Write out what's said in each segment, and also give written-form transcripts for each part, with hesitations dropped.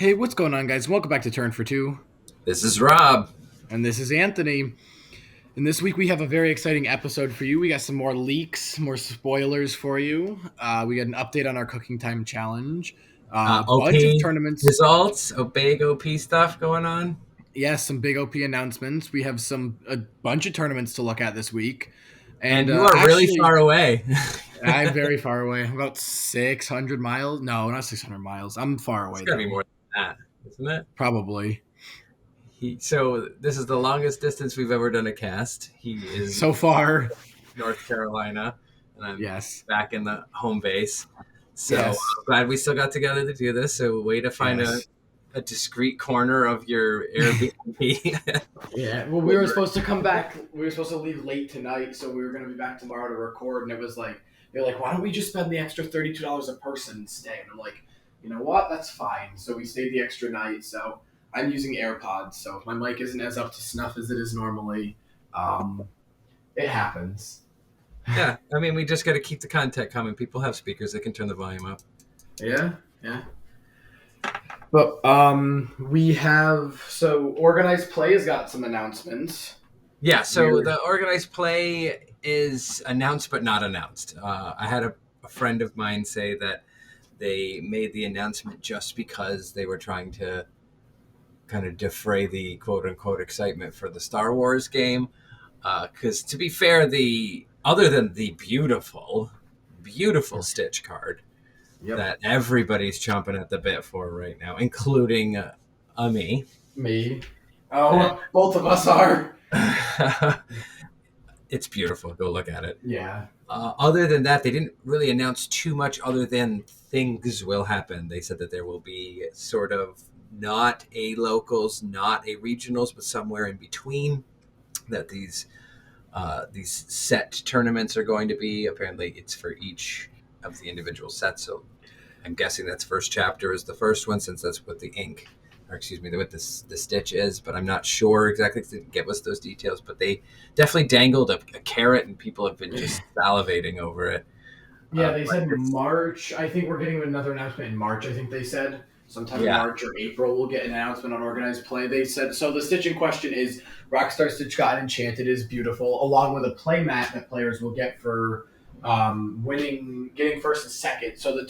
Hey, what's going on, guys? Welcome back to Turn for Two. This is Rob. And this is Anthony. And this week we have a very exciting episode for you. We got some more leaks, more spoilers for you. We got an update on our Cooking Time Challenge. A bunch of OP tournaments. results, big OP stuff going on. Yes, some big OP announcements. We have a bunch of tournaments to look at this week. And you are really far away. I'm very far away. About 600 miles. No, not 600 miles. I'm far away. It's got to be more than that, isn't it? Probably. So this is the longest distance we've ever done a cast. He is so far North Carolina, and I'm back in the home base. So I'm glad we still got together to do this. So way to find a discreet corner of your Airbnb. Yeah, well, we were supposed to come back. We were supposed to leave late tonight, so we were going to be back tomorrow to record. And it was like, they're like, why don't we just spend the extra $32 a person and stay? And I'm like, you know what? That's fine. So we stayed the extra night. So I'm using AirPods, so if my mic isn't as up to snuff as it is normally, it happens. Yeah, I mean, we just got to keep the content coming. People have speakers; they can turn the volume up. Yeah. But we have Organized Play has got some announcements. Yeah, so the Organized Play is announced but not announced. I had a friend of mine say that they made the announcement just because they were trying to kind of defray the quote-unquote excitement for the Star Wars game. Because to be fair, other than the beautiful Stitch card that everybody's chomping at the bit for right now, including me. Me. Oh, both of us are. It's beautiful. Go look at it. Yeah. Other than that, they didn't really announce too much other than things will happen. They said that there will be sort of not a locals, not a regionals, but somewhere in between. That these set tournaments are going to be. Apparently, it's for each of the individual sets. So I'm guessing that's first chapter is the first one, since that's what the ink, or excuse me, what the Stitch is. But I'm not sure exactly. They didn't give us those details, but they definitely dangled a carrot, and people have been just salivating over it. Yeah, they said March. I think we're getting another announcement in March. I think they said. Sometime in March or April, we'll get an announcement on Organized Play. They said, so the Stitch in question is Rockstar Stitch God Enchanted is beautiful, along with a play mat that players will get for getting first and second. So the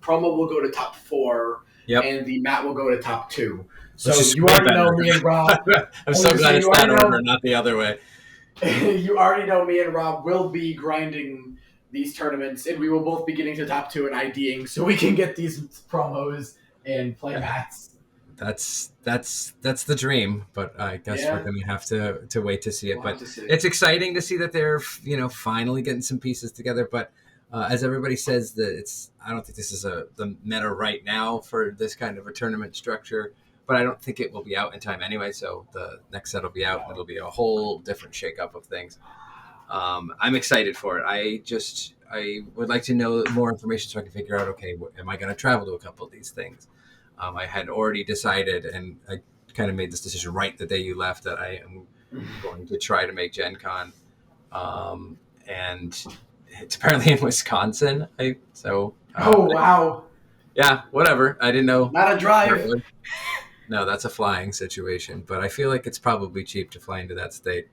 promo will go to top 4, and the mat will go to top 2. So you already know me and Rob. I'm so glad it's that order, not the other way. You already know me and Rob will be grinding these tournaments, and we will both be getting to top 2 and IDing, so we can get these promos and play mats. That's the dream, but I guess we're going to have to wait to see it. But it's exciting to see that they're finally getting some pieces together. But as everybody says, that I don't think this is the meta right now for this kind of a tournament structure. But I don't think it will be out in time anyway. So the next set will be out, and it'll be a whole different shakeup of things. I'm excited for it. I would like to know more information so I can figure out, okay, am I going to travel to a couple of these things? I had already decided, and I kind of made this decision right the day you left, that I am going to try to make Gen Con. And it's apparently in Wisconsin. Wow. Yeah, whatever. I didn't know. Not a drive. No, that's a flying situation. But I feel like it's probably cheap to fly into that state.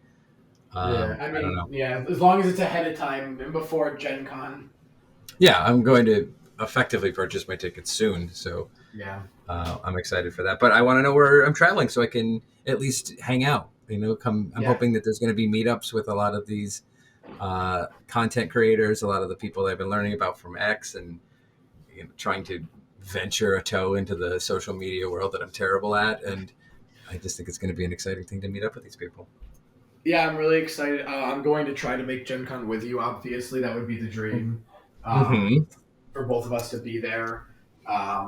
I don't know. Yeah, as long as it's ahead of time and before Gen Con. Yeah, I'm going to effectively purchase my tickets soon, so I'm excited for that. But I want to know where I'm traveling so I can at least hang out. I'm hoping that there's going to be meetups with a lot of these content creators, a lot of the people I've been learning about from X, and trying to venture a toe into the social media world that I'm terrible at. And I just think it's going to be an exciting thing to meet up with these people. Yeah, I'm really excited. I'm going to try to make Gen Con with you. Obviously, that would be the dream. For both of us to be there. I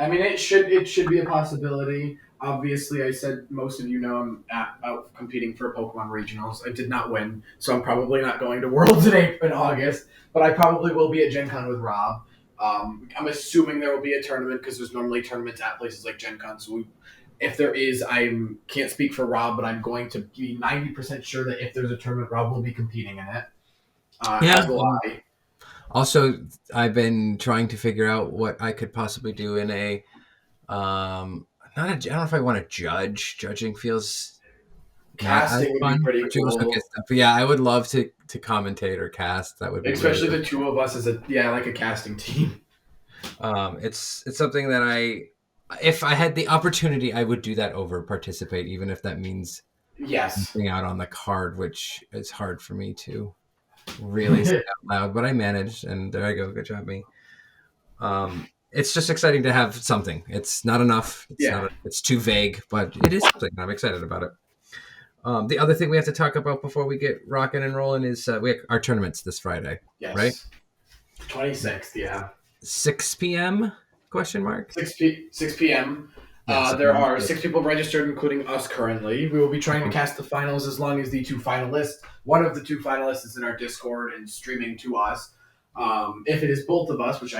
mean, it should be a possibility. Obviously, I said most of you know I'm out competing for Pokemon Regionals. I did not win, so I'm probably not going to Worlds in August, but I probably will be at Gen Con with Rob. I'm assuming there will be a tournament because there's normally tournaments at places like Gen Con, so if there is, I can't speak for Rob, but I'm going to be 90% sure that if there's a tournament, Rob will be competing in it. As will I. Also, I've been trying to figure out what I could possibly do in a Not I don't know if I want to judge. Judging feels not as Casting would be fun, pretty but you also cool. get stuff. But yeah, I would love to commentate or cast. That would be really, Especially really the two of us as like a casting team. it's something that if I had the opportunity, I would do that over participate, even if that means Yes. being out on the card, which is hard for me to really say out loud. But I managed, and there I go. Good job, me. It's just exciting to have something. It's not enough. It's too vague, but it is something. I'm excited about it. The other thing we have to talk about before we get rocking and rolling is we have our tournaments this Friday. Yes. Right? 26th, yeah. 6 p.m. question mark? 6 p.m. Yeah, there are 6 people registered, including us currently. We will be trying to cast the finals as long as the two finalists. One of the two finalists is in our Discord and streaming to us. If it is both of us, which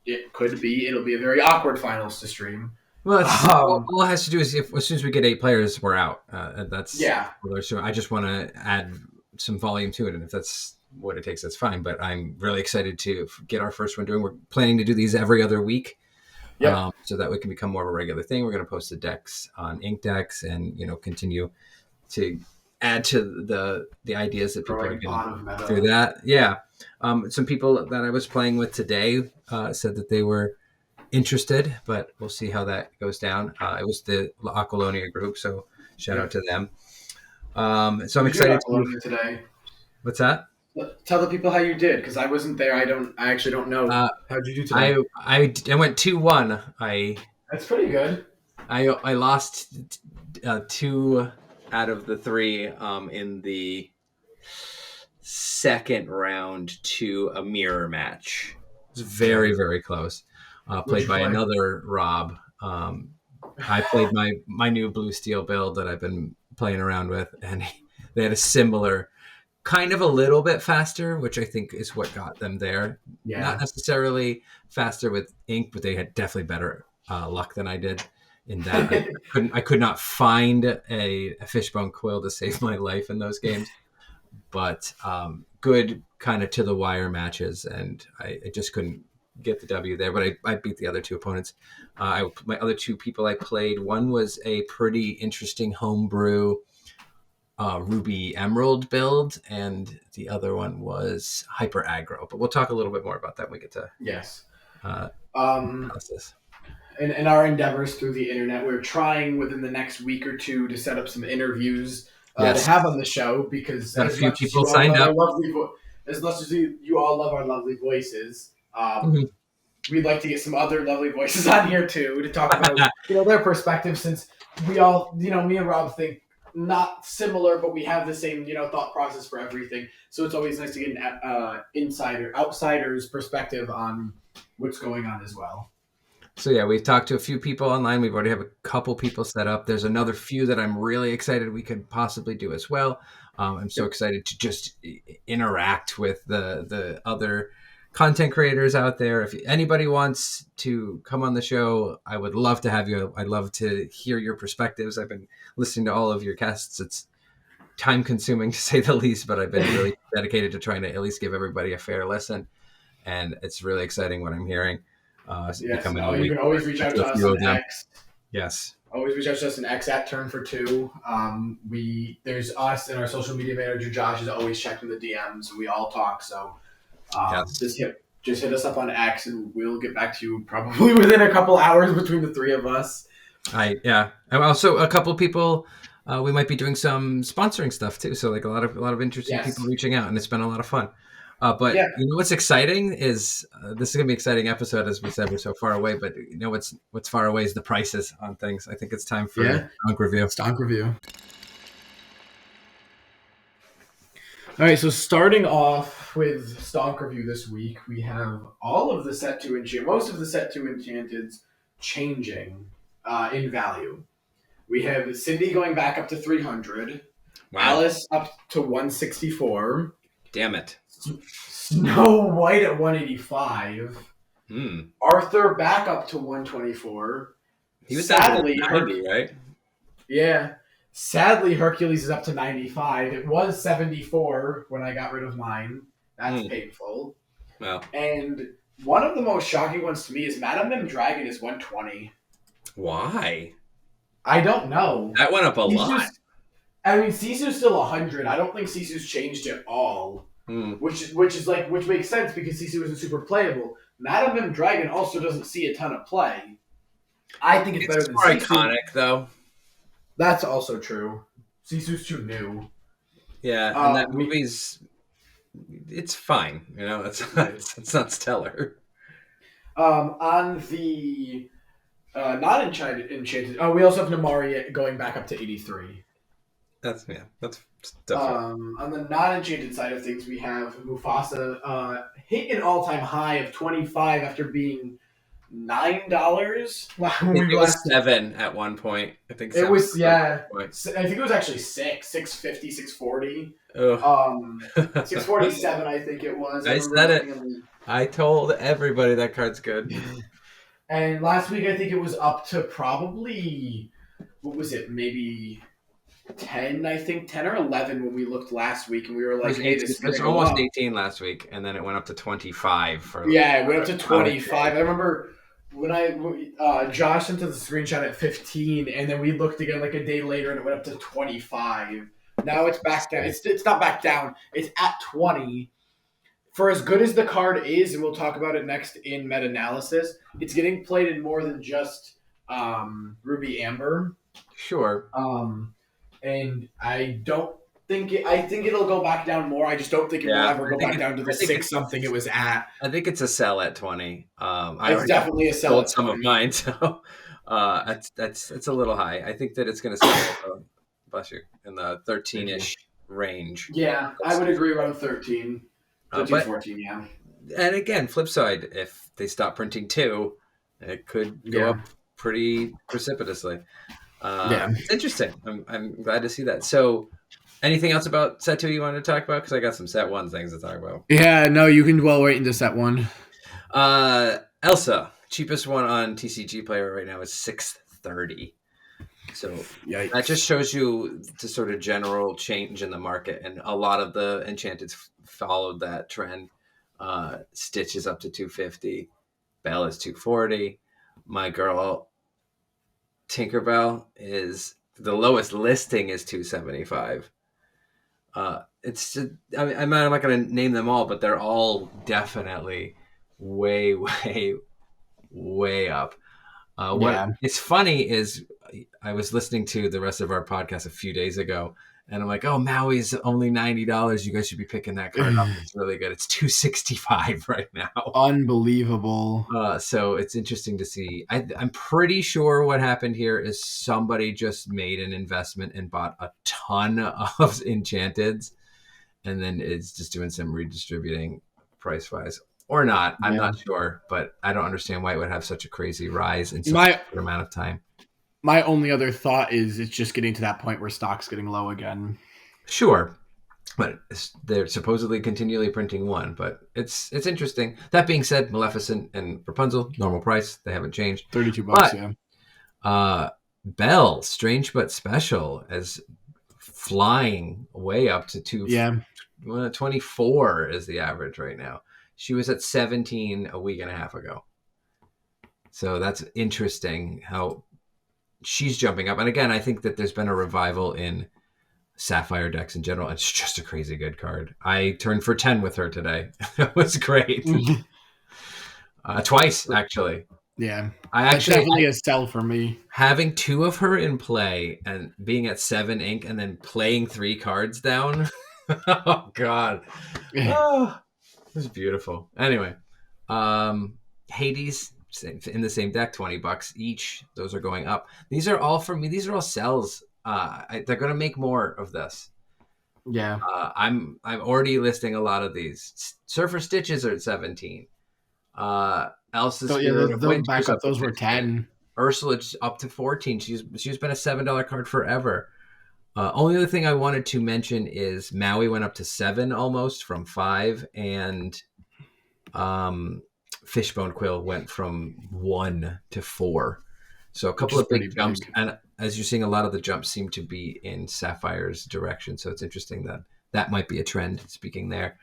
it could be, it'll be a very awkward finals to stream. Well, all it has to do is as soon as we get 8 players, we're out. That's I just want to add some volume to it, and if that's what it takes, that's fine. But I'm really excited to get our first one doing. We're planning to do these every other week, so that we can become more of a regular thing. We're going to post the decks on Inkdex, and continue to add to the ideas that people are getting through that. Yeah, some people that I was playing with today said that they were interested, but we'll see how that goes down. It was the La Aqualonia group, so shout out to them. So I'm excited today. What's that? Tell the people how you did, because I wasn't there. I actually don't know. How'd you do today? I went 2-1. That's pretty good. I lost 2 out of the 3 in the second round to a mirror match. It was very, very close. Played by another Rob. I played my new blue steel build that I've been playing around with, and they had a similar, kind of a little bit faster, which I think is what got them there. Yeah. Not necessarily faster with ink, but they had definitely better luck than I did in that. I could not find a fishbone quill to save my life in those games, but good kind of to the wire matches, and I just couldn't get the W there, but I beat the other 2 opponents. My other 2 people I played, one was a pretty interesting homebrew Ruby Emerald build, and the other one was hyper aggro. But we'll talk a little bit more about that when we get to analysis. In our endeavors through the internet, we're trying within the next week or 2 to set up some interviews to have on the show, because a few people signed up. As much as you all love our lovely voices, we'd like to get some other lovely voices on here too to talk about their perspective, since we all me and Rob think not similar, but we have the same thought process for everything. So it's always nice to get an outsider's perspective on what's going on as well. So yeah, we've talked to a few people online. We've already have a couple people set up. There's another few that I'm really excited we could possibly do as well. I'm so excited to just interact with the other content creators out there. If anybody wants to come on the show, I would love to have you. I'd love to hear your perspectives. I've been listening to all of your casts. It's time consuming to say the least, but I've been really dedicated to trying to at least give everybody a fair listen. And it's really exciting what I'm hearing. You can always reach out to us on X. Yes. Always reach out to us in X at Turn for Two. There's us and our social media manager Josh is always checking the DMs. We all talk, so just hit us up on X and we'll get back to you probably within a couple hours between the 3 of us. And also a couple people. We might be doing some sponsoring stuff too. So like a lot of interesting people reaching out, and it's been a lot of fun. But what's exciting is this is gonna be an exciting episode. As we said, we're so far away, but what's far away is the prices on things. I think it's time for Stonk Review. Stonk Review. All right, so starting off with Stonk Review this week, we have all of the set 2 enchanted, most of the set 2 enchanteds changing in value. We have Cindy going back up to 300, Alice up to 164. Damn it. Snow White at 185. Arthur back up to 124. He was sadly 90, right? Yeah. Sadly, Hercules is up to 95. It was 74 when I got rid of mine. That's painful. Wow. And one of the most shocking ones to me is Madame M. Dragon is 120. Why? I don't know. That went up a lot. I mean, Sisu's still 100. I don't think Sisu's changed at all. Which makes sense because Sisu isn't super playable. Madame M Dragon also doesn't see a ton of play. I think it's better than Sisu. Iconic though. That's also true. Sisu's too new. Yeah, and that movie's it's fine. You know, it's not stellar. On the not enchanted. Oh, we also have Namari going back up to 83. That's definitely. On the non-enchanted side of things, we have Mufasa hit an all-time high of 25 after being $9. It was 7 at one point. I think it was I think it was actually 650, 640. 647. I think it was. I said it. I told everybody that card's good. And last week, I think it was up to probably what was it? Maybe 10, I think 10 or 11 when we looked last week, and we were like, "Hey, this was almost 18 last week," and then it went up to 25 for. Yeah, it went up to 25. I remember when Josh sent us a screenshot at 15, and then we looked again like a day later, and it went up to 25. Now it's back down. It's not back down. It's at 20. For as good as the card is, and we'll talk about it next in meta-analysis, it's getting played in more than just Ruby Amber. Sure. And I don't think I think it'll go back down more. I just don't think it will ever go back down to the 6 something it was at. I think it's a sell at 20. It's definitely a sell. Sold some of mine, so that's a little high. I think that it's going to sell. Bless you, in the 13-ish range. Yeah, I would agree around 13. 14, yeah. And again, flip side, if they stop printing 2, it could go up pretty precipitously. It's interesting. I'm glad to see that. So, anything else about set 2 you wanted to talk about? Because I got some set 1 things to talk about. Yeah, no, you can dwell right into set 1. Elsa, cheapest one on TCG Player right now is $630. So Yikes. That just shows you the sort of general change in the market, and a lot of the Enchanteds followed that trend. Stitch is up to $250, Belle is $240. My girl Tinkerbell is the lowest listing is $275. It's just, I'm not going to name them all, but they're all definitely way up. It's funny is I was listening to the rest of our podcast a few days ago, and I'm like, oh, Maui's only $90. You guys should be picking that card up. It's really good. It's $265 right now. Unbelievable. So it's interesting to see. I'm pretty sure what happened here is somebody just made an investment and bought a ton of Enchanteds, and then it's just doing some redistributing price-wise. Or not. I'm not sure, but I don't understand why it would have such a crazy rise in such a short amount of time. My only other thought is it's just getting to that point where stock's getting low again. Sure. But they're supposedly continually printing 1, but it's interesting. That being said, Maleficent and Rapunzel, normal price. They haven't changed. $32, yeah. Belle, strange but special, as flying way up to 24 is the average right now. She was at 17 a week and a half ago. So that's interesting how she's jumping up. And again, I think that there's been a revival in Sapphire decks in general. It's just a crazy good card. I turned for 10 with her today. It was great. Twice, actually. Yeah. That's definitely a sell for me. Having 2 of her in play and being at 7 ink and then playing 3 cards down. Oh, God. Oh. It was beautiful. Anyway, Hades in the same deck, $20 each. Those are going up. These are all for me. These are all sells. They're going to make more of this. Yeah. I'm already listing a lot of these. Surfer Stitches are at 17. Elsa's back up. Those were 10. Ursula's up to 14. She's been a $7 card forever. Only other thing I wanted to mention is Maui went up to 7 almost from 5, and Fishbone Quill went from 1 to 4. So a couple of big jumps, and as you're seeing, a lot of the jumps seem to be in Sapphire's direction. So it's interesting that might be a trend. Speaking there,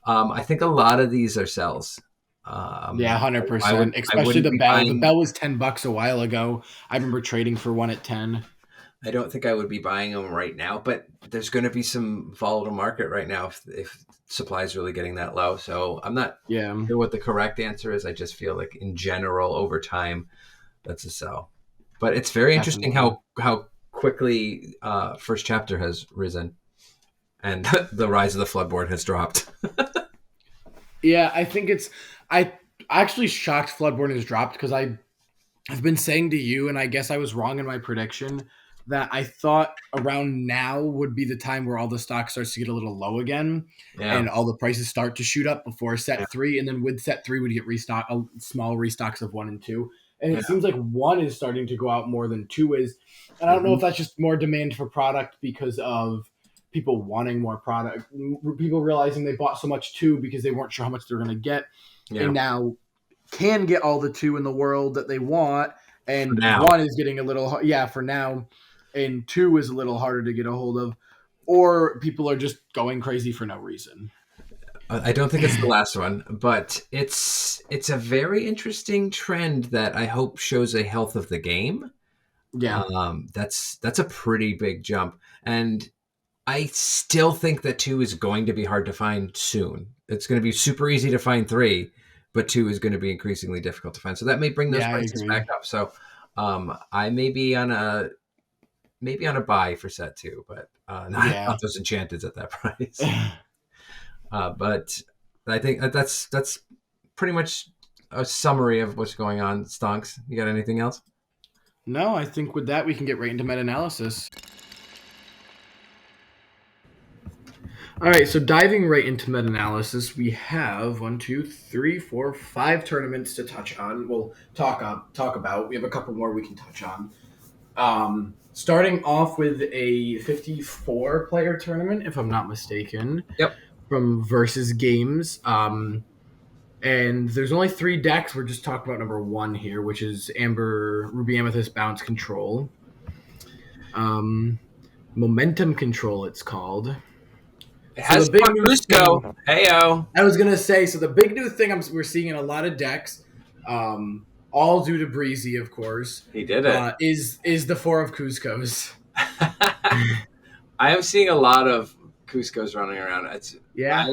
I think a lot of these are sells. Yeah, I would 100%. I Especially wouldn't the be bell. The buying. bell was $10 a while ago. I remember trading for one at 10. I don't think I would be buying them right now, but there's going to be some volatile market right now if supply is really getting that low. So I'm not Yeah, sure what the correct answer is. I just feel like in general over time that's a sell. But it's very interesting definitely. how quickly first chapter has risen and the rise of the floodboard has dropped. Yeah, I think it's. I actually shocked Floodborne has dropped because I've been saying to you, and I guess I was wrong in my prediction, that I thought around now would be the time where all the stock starts to get a little low again, Yeah. and all the prices start to shoot up before Yeah. set three, and then with set three would get restock, small restocks of one and two, and Yeah. it seems like one is starting to go out more than two is, and I don't know if that's just more demand for product because of people wanting more product, people realizing they bought so much two because they weren't sure how much they're going to get, Yeah. and now can get all the two in the world that they want, For and now. one is getting a little for now, and two is a little harder to get a hold of, or people are just going crazy for no reason. I don't think it's the last one, but it's a very interesting trend that I hope shows a health of the game. Yeah, That's a pretty big jump, and I still think that two is going to be hard to find soon. It's going to be super easy to find three, but two is going to be increasingly difficult to find. So that may bring those yeah, I prices back agree. up. So I may be on a buy for set two, but not Yeah. those enchanteds at that price. But I think that's pretty much a summary of what's going on. Stonks, you got anything else? No, I think with that we can get right into meta-analysis. All right, so diving right into meta-analysis, we have 5 tournaments to touch on. We'll talk about. We have a couple more we can touch on. Starting off with a 54 player tournament, if I'm not mistaken. Yep. From Versus Games. And there's only 3 decks. We're just talking about number 1 here, which is Amber Ruby Amethyst Bounce Control. Momentum Control, it's called. It has Cusco. Heyo. I was gonna say, so the big new thing we're seeing in a lot of decks, all due to Breezy, of course. He did it. Is the 4 of Cusco's. I am seeing a lot of Cusco's running around. Yeah.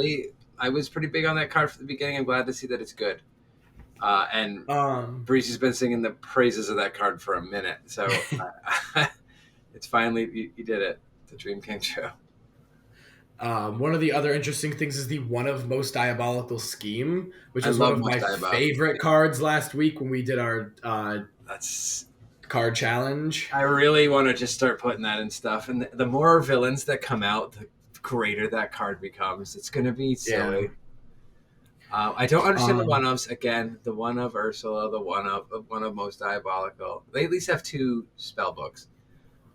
I was pretty big on that card from the beginning. I'm glad to see that it's good. And Breezy's been singing the praises of that card for a minute. So it's finally, you did it. The dream came true. One of the other interesting things is the one of most diabolical scheme, which is one of my favorite cards last week when we did our that's card challenge. I really want to just start putting that in stuff, and the more villains that come out, the greater that card becomes. It's going to be silly. Yeah. I don't understand the one-ofs. Again, the one of Ursula, the one of most diabolical. They at least have 2 spell books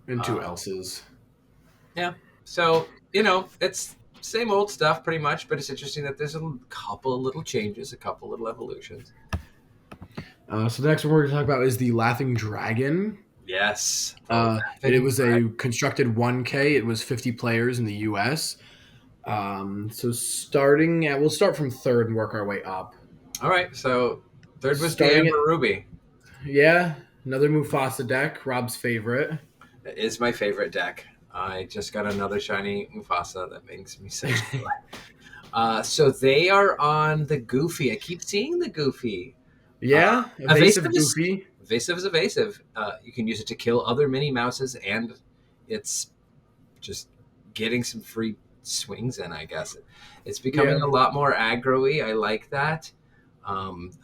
and 2 else's. Yeah. So, it's same old stuff pretty much, but it's interesting that there's a couple of little changes, a couple little evolutions. So the next one we're going to talk about is the Laughing Dragon. Yes. It was a constructed 1K. It was 50 players in the US. So we'll start from 3rd and work our way up. All right. So 3rd was the Amber Ruby. Yeah. Another Mufasa deck, Rob's favorite. It is my favorite deck. I just got another shiny Mufasa that makes me so joy. So they are on the Goofy. I keep seeing the Goofy. Yeah, evasive Goofy. Evasive is evasive. You can use it to kill other Minnie Mouses, and it's just getting some free swings in, I guess. It's becoming a lot more aggro-y. I like that.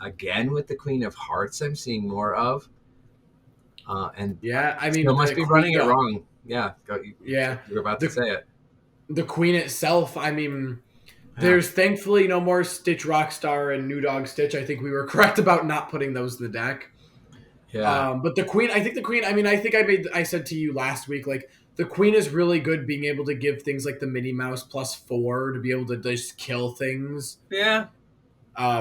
Again, with the Queen of Hearts, I'm seeing more of. And I mean, you must be running it wrong. Yeah, you're about to say it. The Queen itself, I mean, there's thankfully no more Stitch Rockstar and New Dog Stitch. I think we were correct about not putting those in the deck. Yeah. But the Queen, I mean, I said to you last week, like, the Queen is really good being able to give things like the Minnie Mouse +4 to be able to just kill things. Yeah.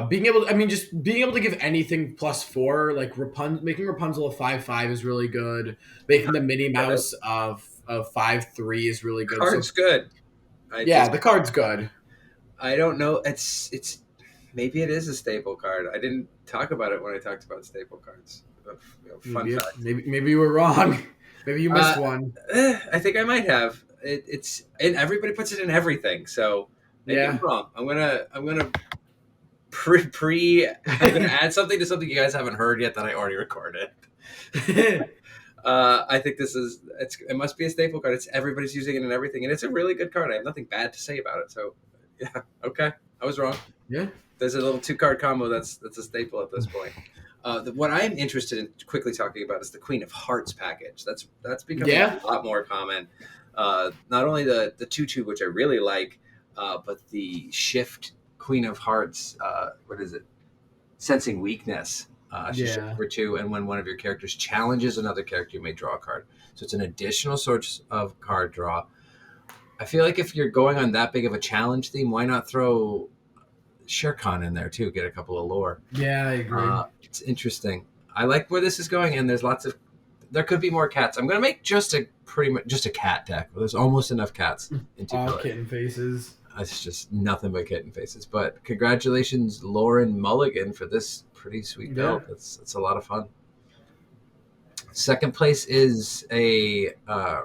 Being able to give anything +4, like making Rapunzel a 5/5 is really good. Making the Minnie Mouse of 5/3 is really good. Card's good. The card's good. I don't know. It's Maybe it is a staple card. I didn't talk about it when I talked about staple cards. Fun fact. Maybe you were wrong. Maybe you missed one. I think I might have. And everybody puts it in everything. So maybe I'm wrong. I'm gonna I'm gonna add something to something you guys haven't heard yet that I already recorded. I think it must be a staple card. Everybody's using it in everything, and it's a really good card. I have nothing bad to say about it. So yeah, okay, I was wrong. Yeah, there's a little 2-card combo that's a staple at this point. What I'm interested in quickly talking about is the Queen of Hearts package. That's becoming a lot more common. Not only the 2/2, which I really like, but the Shift Queen of Hearts. What is it? Sensing Weakness. Shift for 2, and when one of your characters challenges another character, you may draw a card. So it's an additional source of card draw. I feel like if you're going on that big of a challenge theme, why not throw Shere Khan in there too? Get a couple of lore. Yeah, I agree. It's interesting. I like where this is going, and there could be more cats. I'm gonna make just a cat deck. There's almost enough cats in all kitten faces. It's just nothing but kitten faces. But congratulations, Lauren Mulligan, for this pretty sweet build. It's a lot of fun. Second place is a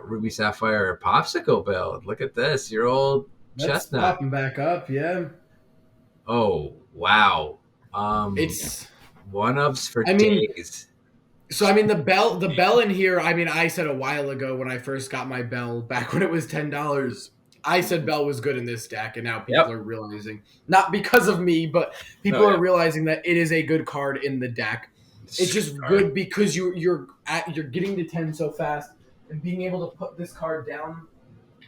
Ruby Sapphire Popsicle build. Look at this, your old Chestnut popping back up. Yeah. Oh wow! It's one-ups for days. So the bell in here. I said a while ago when I first got my bell back when it was $10. I said Bell was good in this deck, and now people are realizing, not because of me, but people are realizing that it is a good card in the deck. It's just good because you're getting to 10 so fast, and being able to put this card down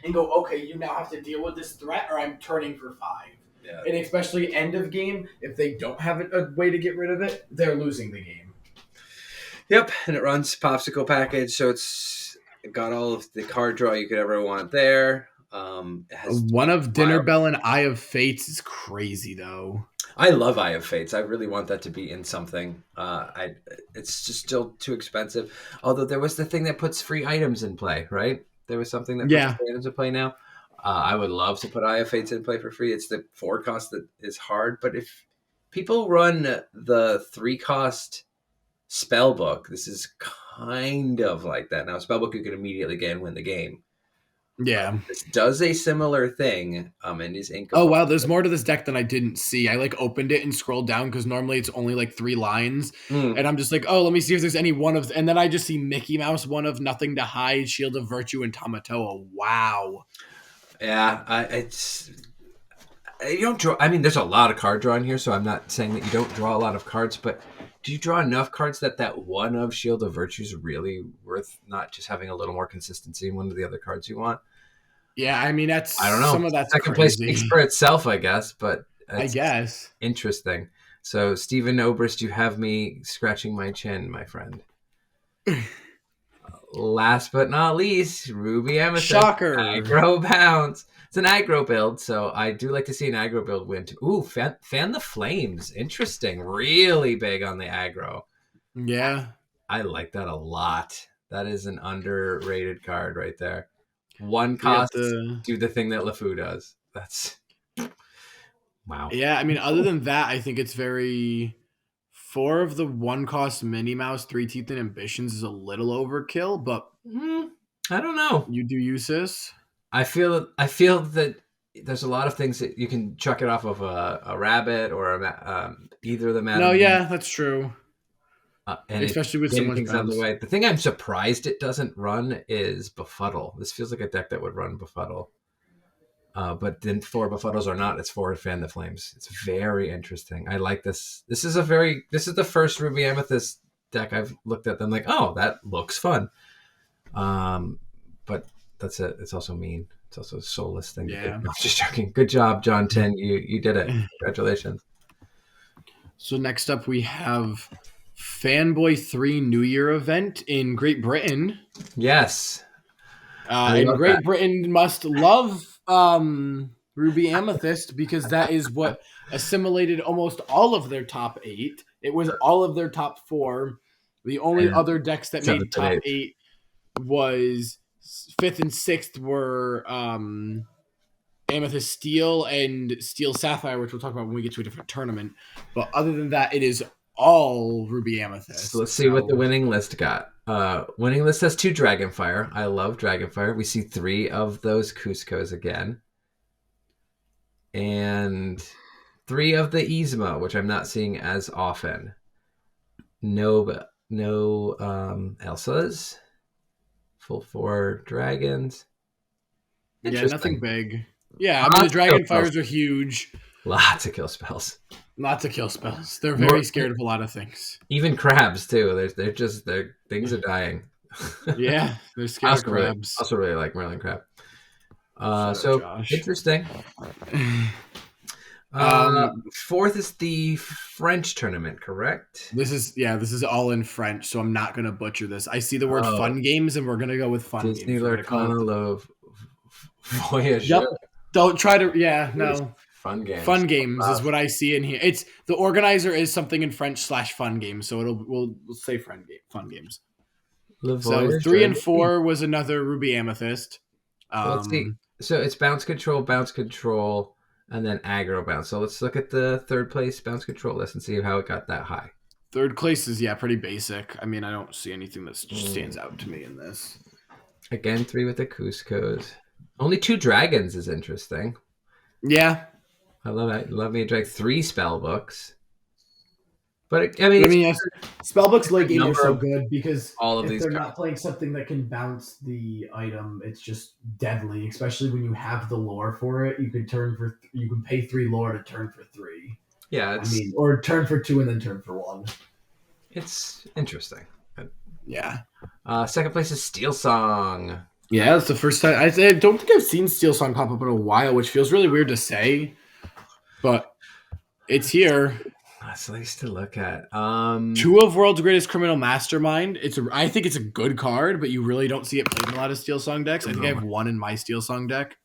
and go, okay, you now have to deal with this threat, or I'm turning for 5. Yeah. And especially end of game, if they don't have a way to get rid of it, they're losing the game. Yep, and it runs Popsicle package, so it's got all of the card draw you could ever want there. It has one of Dinner Bell and Eye of Fates is crazy though. I love Eye of Fates. I really want that to be in something. It's just still too expensive. Although there was the thing that puts free items in play, right? There was something that puts free items in play now. I would love to put Eye of Fates in play for free. It's the 4 cost that is hard, but if people run the 3 cost Spellbook, this is kind of like that. Now, Spellbook you can immediately get and win the game. Yeah. This does a similar thing and is ink. Oh, wow. There's more to this deck than I didn't see. I opened it and scrolled down because normally it's only 3 lines. And I'm just oh, let me see if there's any one of... And then I just see Mickey Mouse, one of Nothing to Hide, Shield of Virtue, and Tamatoa. Wow. Yeah. You don't draw... there's a lot of card drawing here, so I'm not saying that you don't draw a lot of cards, but do you draw enough cards that one of Shield of Virtue is really worth not just having a little more consistency in one of the other cards you want? Yeah, that's... I don't know. Some of that's second crazy. Place speaks for itself, I guess, but... I guess. Interesting. So, Stephen Obrist, you have me scratching my chin, my friend. Last but not least, Ruby Amethyst. Shocker. Aggro Bounce. It's an aggro build, so I do like to see an aggro build win too. Ooh, Fan the Flames. Interesting. Really big on the aggro. Yeah. I like that a lot. That is an underrated card right there. 1 cost, do the thing that LeFou does. That's... Wow. Yeah, other than that, I think it's very... 4 of the 1 cost Minnie Mouse, 3 Teeth, and Ambitions is a little overkill, but... I don't know. You do use this? I feel that there's a lot of things that you can chuck it off of a rabbit or either of them. No, yeah, that's true. And especially with so much things on the way. The thing I'm surprised it doesn't run is Befuddle. This feels like a deck that would run Befuddle. But then 4 Befuddles are not. It's 4 Fan the Flames. It's very interesting. I like this. This is the first Ruby Amethyst deck I've looked at. I'm like, oh, that looks fun. But that's it. It's also mean. It's also a soulless thing. Yeah. No, just joking. Good job, John 10. You did it. Congratulations. So next up we have Fanboy 3 New Year event in Great Britain. Yes. And Great Britain must love Ruby Amethyst because that is what assimilated almost all of their top 8. It was all of their top 4. The only other decks that made top 8 was 5th and 6th were Amethyst Steel and Steel Sapphire, which we'll talk about when we get to a different tournament. But other than that, it is all Ruby Amethyst. So let's see what the winning list got. Winning list has 2 Dragonfire. I love Dragonfire. We see 3 of those Cuscos again. And 3 of the Yzma, which I'm not seeing as often. No Elsas. Full 4 dragons. Yeah, nothing big. Yeah, I mean, the Dragonfires are huge. Lots of kill spells. Lots of kill spells. They're very scared of a lot of things. Even crabs too. They're things are dying. Yeah, they're scared of crabs. Also really like Merlin crab. Interesting. 4th is the French tournament, correct? This is all in French, so I'm not gonna butcher this. I see the word fun games, and we're gonna go with fun Disney games. L'Arcana Voyage. Yep. Don't try to. Yeah, no. Fun games. Fun games is what I see in here. It's the organizer is something in French / fun games, so we'll say fun games. So 3 and 4 was another Ruby Amethyst. Let's see. So it's bounce control, and then aggro bounce. So let's look at the 3rd place bounce control list and see how it got that high. 3rd place is pretty basic. I mean, I don't see anything that stands out to me in this. Again, 3 with the Cuscos. Only 2 dragons is interesting. Yeah. I love it. Love me a drag. 3 spell books. But spellbooks late game are so good because if they're not playing something that can bounce the item, it's just deadly. Especially when you have the lore for it, you can pay 3 lore to turn for 3. Yeah, or turn for 2 and then turn for 1. It's interesting. Yeah. 2nd place is Steel Song. Yeah, that's the first time. I don't think I've seen Steel Song pop up in a while, which feels really weird to say, but it's here. That's nice to look at. 2 of World's Greatest Criminal Mastermind. I think it's a good card, but you really don't see it played in a lot of Steel Song decks. I think I have 1 in my Steel Song deck.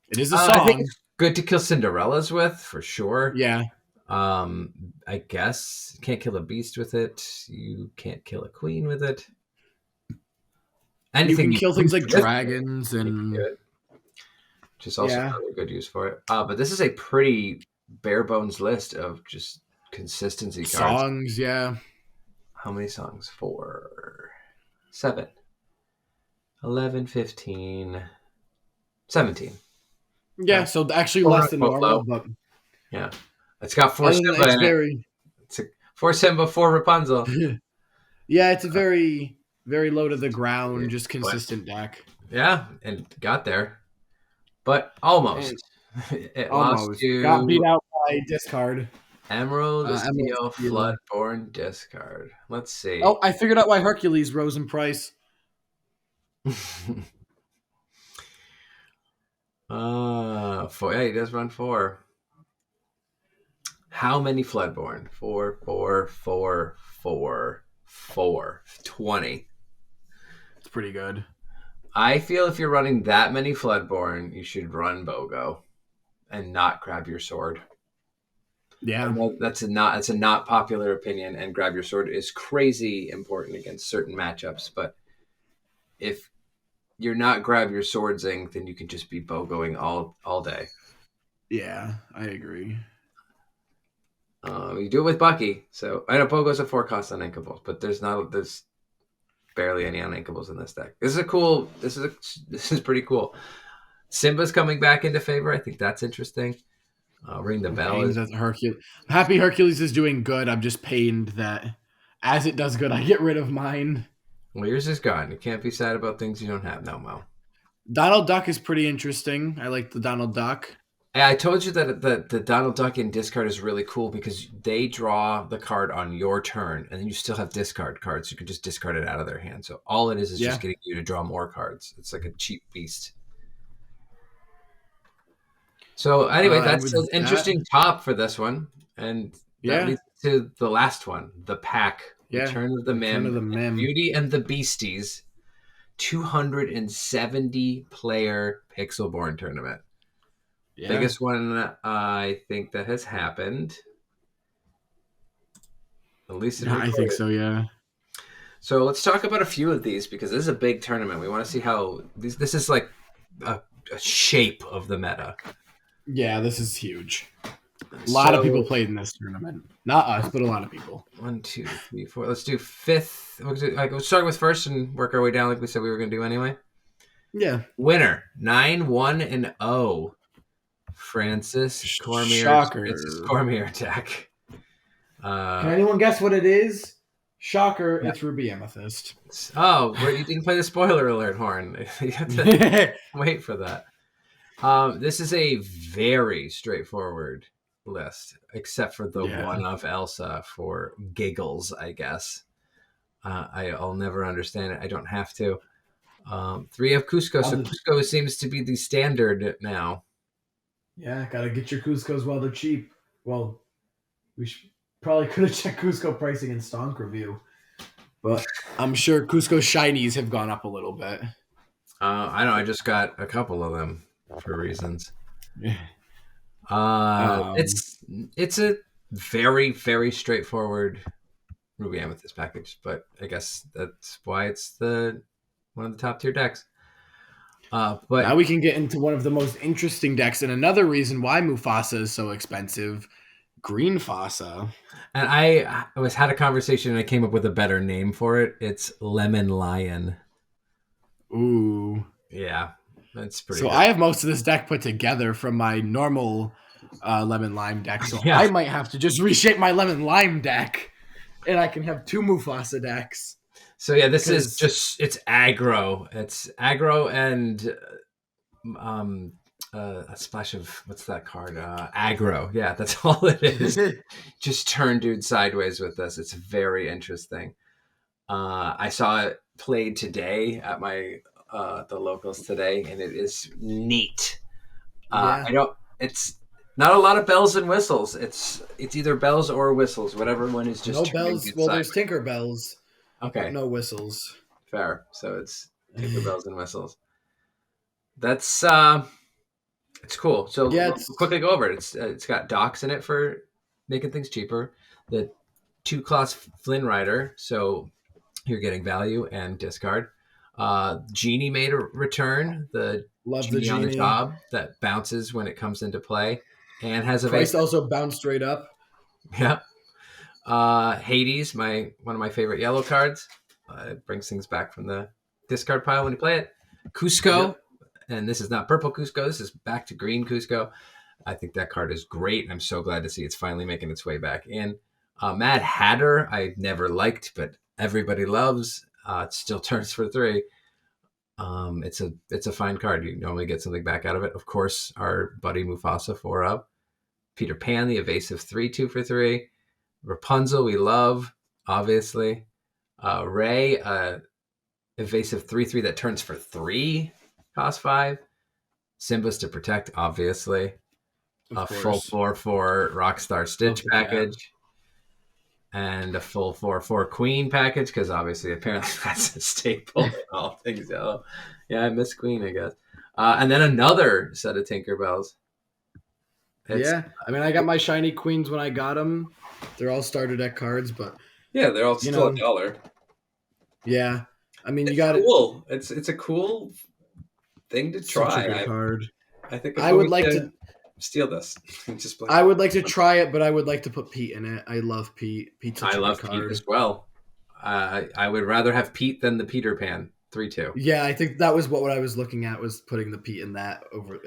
It is a song. I think it's good to kill Cinderellas with, for sure. Yeah. I guess you can't kill a beast with it. You can't kill a queen with it. Anything you can kill things like dragons and which is also a good use for it. But this is a pretty bare bones list of just consistency cards. Songs, yeah. How many songs? 4, 7, 11, 15, 17. Yeah, so actually less than normal, but yeah. It's got 4 Simba in it. It's 4 Simba, 4 Rapunzel. Yeah, it's a very, very low to the ground, just consistent deck. Yeah, and got there. But almost. It almost. Got beat out by discard. Emerald, Steel, Floodborn, discard. Let's see. Oh, I figured out why Hercules rose in price. He does run 4. How many Floodborn? 4, 4, 4, 4, 4. 20. It's pretty good. I feel if you're running that many Floodborn, you should run Bogo and not grab your sword. Yeah. That's a not popular opinion, and grab your sword is crazy important against certain matchups. But if you're not grab your swordsing, then you can just be Bogoing all day. Yeah, I agree. You do it with Bucky. So I know Bogo's a 4 cost on Inkables, but there's barely any unankables in this deck. This is pretty cool. Simba's coming back into favor. I think that's interesting. Ring the bell. Happy Hercules is doing good. I'm just pained that as it does good, I get rid of mine. Well, yours is gone. You can't be sad about things you don't have now, Mo. Donald Duck is pretty interesting. I like the Donald Duck. I told you that the Donald Duck in discard is really cool because they draw the card on your turn, and then you still have discard cards. You can just discard it out of their hand. So all it is just getting you to draw more cards. It's like a cheap beast. So anyway, that's an interesting top for this one. And that leads to the last one, the pack. Return of the Mim. Beauty and the Beasties. 270 player Pixelborn tournament. Yeah. Biggest one I think that has happened. At least I think so, yeah. So let's talk about a few of these because this is a big tournament. We want to see how this is like a shape of the meta. Yeah, this is huge. A lot of people played in this tournament. Not us, but a lot of people. 1, 2, 3, 4. Let's do fifth. We'll start with first and work our way down like we said we were going to do anyway. Yeah. Winner 9-1-0. Francis Cormier. Shocker. It's Cormier attack. Can anyone guess what it is? Shocker, yeah. It's Ruby Amethyst. Oh, you didn't play the spoiler alert horn. You have to wait for that. This is a very straightforward list, except for the one of Elsa for giggles, I guess. I'll never understand it. I don't have to. 3 of Cusco. So Cusco seems to be the standard now. Yeah, gotta get your Cuscos while they're cheap. Well, we probably could have checked Cusco pricing in Stonk Review. But I'm sure Cusco shinies have gone up a little bit. I know. I just got a couple of them for reasons. It's a very, very straightforward Ruby Amethyst package, but I guess that's why it's one of the top tier decks. But now we can get into one of the most interesting decks, and another reason why Mufasa is so expensive, Green Fasa. And I had a conversation and I came up with a better name for it. It's Lemon Lion. Ooh. Yeah, that's pretty good. I have most of this deck put together from my normal Lemon Lime deck, so I might have to just reshape my Lemon Lime deck, and I can have 2 Mufasa decks. So yeah, this is just, it's aggro. It's aggro and a splash of, what's that card? Aggro. Yeah, that's all it is. Just turn dude sideways with this. It's very interesting. I saw it played today at my the locals today, and it is neat. It's not a lot of bells and whistles. It's either bells or whistles, whatever one is just no bells. Well, there's Tinker Bells. Okay. No whistles. Fair. So it's Tinker Bells and whistles. That's it's cool. So let's quickly go over it. It's got docks in it for making things cheaper. The 2-class Flynn Rider, so you're getting value and discard. Genie made a return. Love Genie the Genie on the job that bounces when it comes into play, and has a price also bounced straight up. Yeah. Hades, one of my favorite yellow cards. It brings things back from the discard pile when you play it. Cusco, and this is not purple Cusco. This is back to green Cusco. I think that card is great. I'm so glad to see it's finally making its way back in. Mad Hatter, I never liked, but everybody loves. It still turns for 3. It's a fine card. You normally get something back out of it. Of course, our buddy Mufasa 4-up. Peter Pan, the evasive 3/2 for 3. Rapunzel, we love, obviously. Ray, evasive 3/3 that turns for 3, cost 5. Simba's to protect, obviously. A full 4/4 Rockstar Stitch package. And a full 4/4 Queen package, because obviously apparently that's a staple in all things yellow. Yeah, I miss Queen, I guess. And then another set of Tinkerbells. I mean, I got my shiny Queens when I got them. They're all starter deck cards, but yeah, they're all still $1. Yeah, I mean, you got cool. It's a cool thing to try. Such a good card. I think I would like to steal this. I would like to try it, but I would like to put Pete in it. I love Pete. I love Pete as well. I would rather have Pete than the Peter Pan 3/2. Yeah, I think that was what I was looking at, was putting the Pete in there over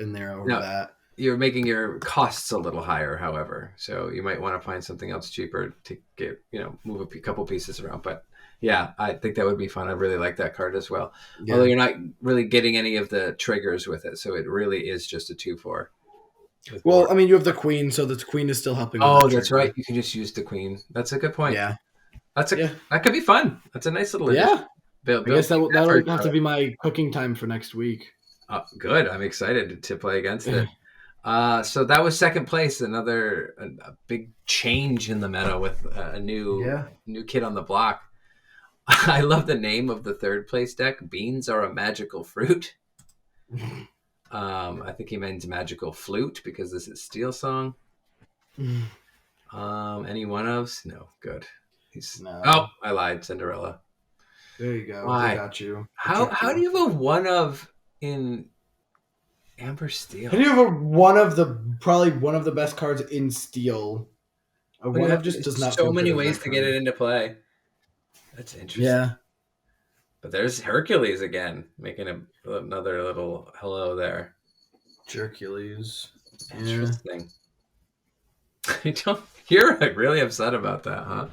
that. You're making your costs a little higher, however, so you might want to find something else cheaper to get, move a couple pieces around. But yeah, I think that would be fun. I really like that card as well. Yeah. Although you're not really getting any of the triggers with it, so it really is just a 2/4. Well, I mean, you have the Queen, so the Queen is still helping. That's right. You can just use the Queen. That's a good point. Yeah, that could be fun. That's a nice little addition. I guess that'll have to be my cooking time for next week. Good. I'm excited to play against it. So that was second place. Another a big change in the meta with a new kid on the block. I love the name of the third place deck. Beans are a magical fruit. I think he means magical flute because this is Steel Song. Any one ofs? No, good. No. Oh, I lied. Cinderella. There you go. Why? I got you. How do you have a one of in Amber Steel. And you have probably one of the best cards in Steel. One of just does not so feel many good as ways that to get card. it into play. That's interesting. Yeah. But there's Hercules again, making another little hello there. Hercules. Interesting. You're really upset about that, huh?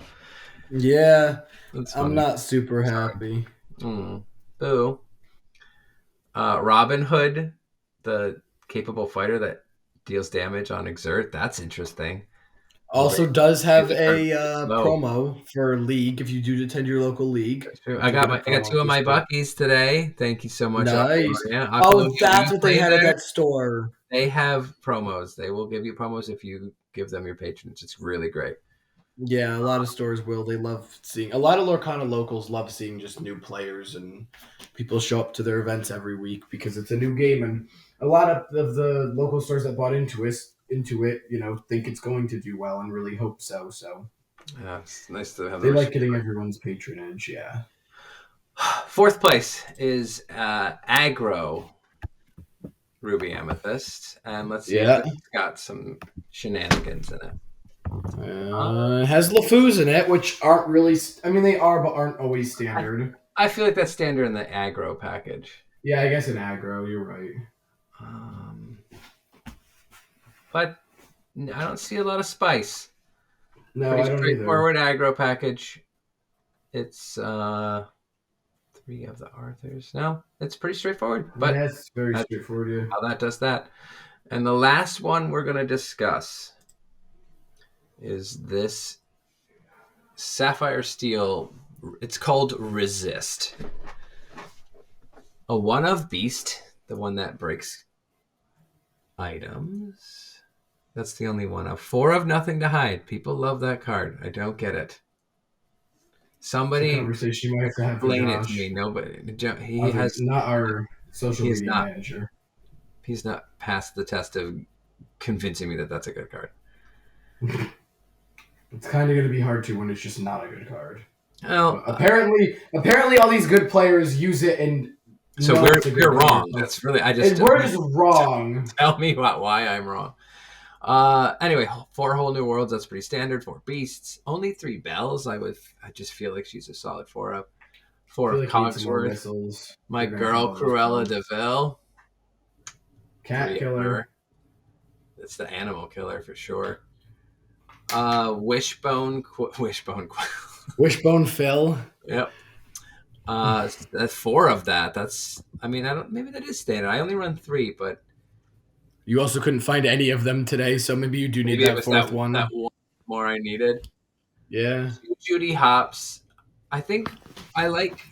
Yeah. I'm not super happy. Boo. Robin Hood, the capable fighter that deals damage on exert. That's interesting. Also does have a promo for League if you do attend your local league. I got 2 of my Buckies today. Thank you so much. Nice. That's what they had at that store. They have promos. They will give you promos if you give them your patronage. It's really great. Yeah, a lot of stores will. They love seeing. A lot of Lorcana locals love seeing just new players and people show up to their events every week because it's a new game, and a lot of the local stores that bought into it, think it's going to do well and really hope so. So yeah, it's nice to have. They like getting everyone's patronage. Yeah. 4th place is Aggro Ruby Amethyst, and let's see if it's got some shenanigans in it. It has LeFous in it, which aren't really. I mean, they are, but aren't always standard. I feel like that's standard in the Aggro package. Yeah, I guess in Aggro, you're right. But I don't see a lot of spice. No, pretty I don't straightforward either. Aggro package. It's 3 of the Arthurs. No, it's pretty straightforward. But that's very straightforward. Yeah. How that does that. And the last one we're going to discuss is this Sapphire Steel. It's called Resist. A 1 of Beast, the one that breaks items. That's the only 1 of. 4 of Nothing to Hide. People love that card. I don't get it. Somebody conversation you might have to have explain it to me. Nobody. He has not our social media manager. He's not passed the test of convincing me that that's a good card. It's kind of going to be hard to when it's just not a good card. Well, apparently, all these good players use it, and so we're wrong. That's really we're just wrong. Tell me why I'm wrong. Anyway, 4 Whole New Worlds. That's pretty standard. 4 Beasts. Only 3 Bells. I just feel like she's a solid 4 up. 4 of Cogsworth. My girl Cruella de Vil. Cat killer. It's the animal killer for sure. Wishbone Phil. Yep. That's 4 of that. Maybe that is standard. I only run 3, but you also couldn't find any of them today, so maybe you do need that 4th one. That 1 more I needed. Yeah. Judy Hopps. I think I like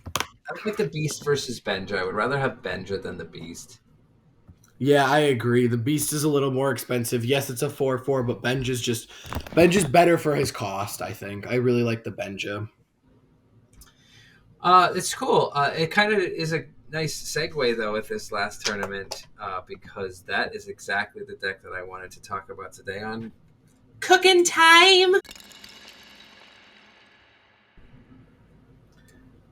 the Beast versus Benja. I would rather have Benja than the Beast. Yeah, I agree. The Beast is a little more expensive. Yes, it's a 4/4, but Benja's better for his cost, I think. I really like the Benja. It's cool. It kind of is a nice segue, though, with this last tournament, because that is exactly the deck that I wanted to talk about today on Cooking Time!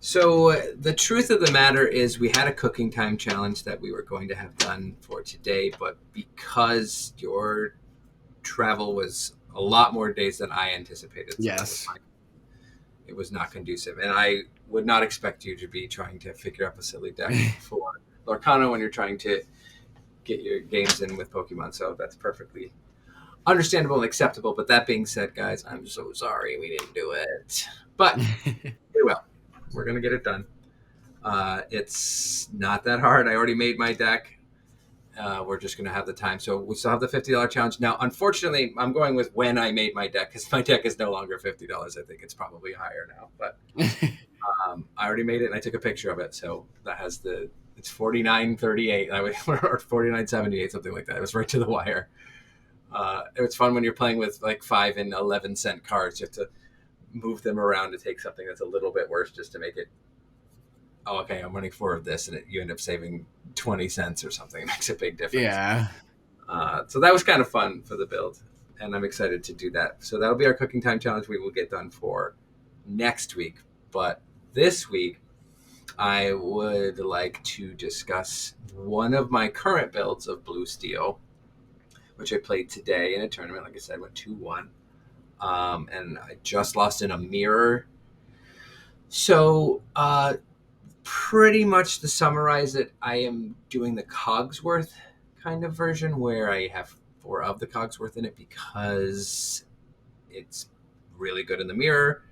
So the truth of the matter is we had a Cooking Time challenge that we were going to have done for today, but because your travel was a lot more days than I anticipated, yes, it was not conducive. And I would not expect you to be trying to figure out a silly deck for Lorcana when you're trying to get your games in with Pokemon, so that's perfectly understandable and acceptable. But that being said, guys, I'm so sorry we didn't do it. But we will. We're going to get it done. It's not that hard. I already made my deck. We're just going to have the time. So we still have the $50 challenge. Now, unfortunately, I'm going with when I made my deck because my deck is no longer $50. I think it's probably higher now. But I already made it and I took a picture of it. So that has it's $49.38 or $49.78, something like that. It was right to the wire. It's fun when you're playing with like 5 and 11 cent cards. You have to move them around to take something that's a little bit worse just to make it, oh, okay, I'm running 4 of this, and you end up saving 20 cents or something. It makes a big difference. Yeah. So that was kind of fun for the build, and I'm excited to do that. So that'll be our Cooking Time challenge we will get done for next week. But this week, I would like to discuss one of my current builds of Blue Steel, which I played today in a tournament. Like I said, I went 2-1. And I just lost in a mirror. So, pretty much to summarize it, I am doing the Cogsworth kind of version where I have 4 of the Cogsworth in it because it's really good in the mirror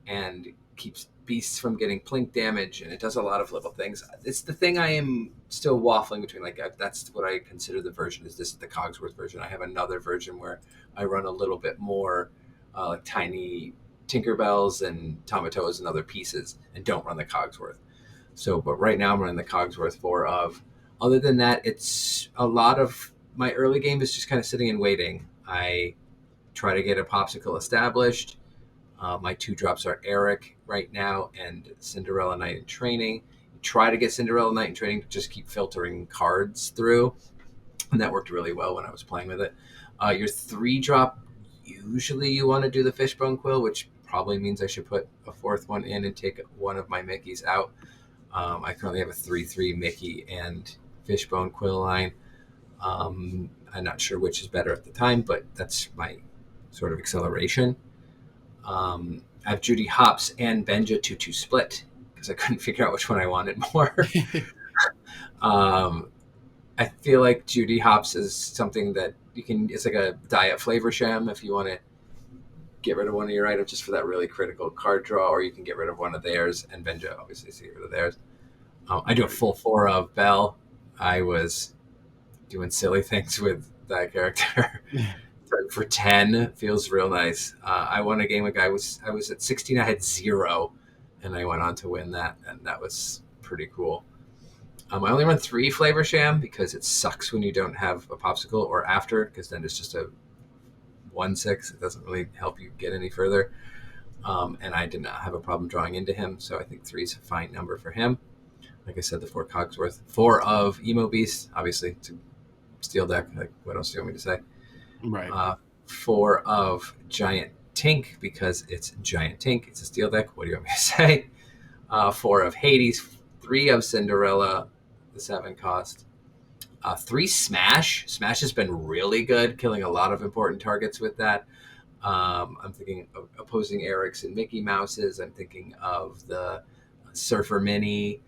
and keeps beasts from getting plink damage, and it does a lot of little things. It's the thing I am still waffling between. Like, that's what I consider the version. Is this the Cogsworth version? I have another version where I run a little bit more like tiny Tinkerbells and Tomatoes and other pieces, and don't run the Cogsworth. So, but right now I'm running the Cogsworth 4 of. Other than that, it's a lot of my early game is just kind of sitting and waiting. I try to get a popsicle established. My 2 drops are Eric right now and Cinderella Knight in Training. Try to get Cinderella Knight in Training to just keep filtering cards through, and that worked really well when I was playing with it. Your 3 drop, usually you want to do the Fishbone Quill, which probably means I should put a 4th one in and take one of my Mickeys out. I currently have a 3/3 Mickey and Fishbone Quill line. I'm not sure which is better at the time, but that's my sort of acceleration. I have Judy Hopps and Benja 2/2 split because I couldn't figure out which one I wanted more. I feel like Judy Hopps is something that you can. It's like a diet Flavorsham if you want to get rid of one of your items just for that really critical card draw, or you can get rid of one of theirs. And Benja obviously to get rid of theirs. I do a full 4 of Belle. I was doing silly things with that character. For 10 feels real nice. I won a game. I was at 16. I had 0, and I went on to win that, and that was pretty cool. I only run 3 Flavorsham because it sucks when you don't have a popsicle or after, because then it's just a 1/6. It doesn't really help you get any further. And I did not have a problem drawing into him, so I think 3 is a fine number for him. Like I said, the 4 Cogsworth, 4 of Emo Beast, obviously it's a steel deck. Like, what else do you want me to say? Right. 4 of Giant Tink because it's Giant Tink. It's a steel deck. What do you want me to say? 4 of Hades, 3 of Cinderella, the 7 cost. 3 Smash. Smash has been really good, killing a lot of important targets with that. I'm thinking of opposing Erics and Mickey Mouses. I'm thinking of the Surfer Mini,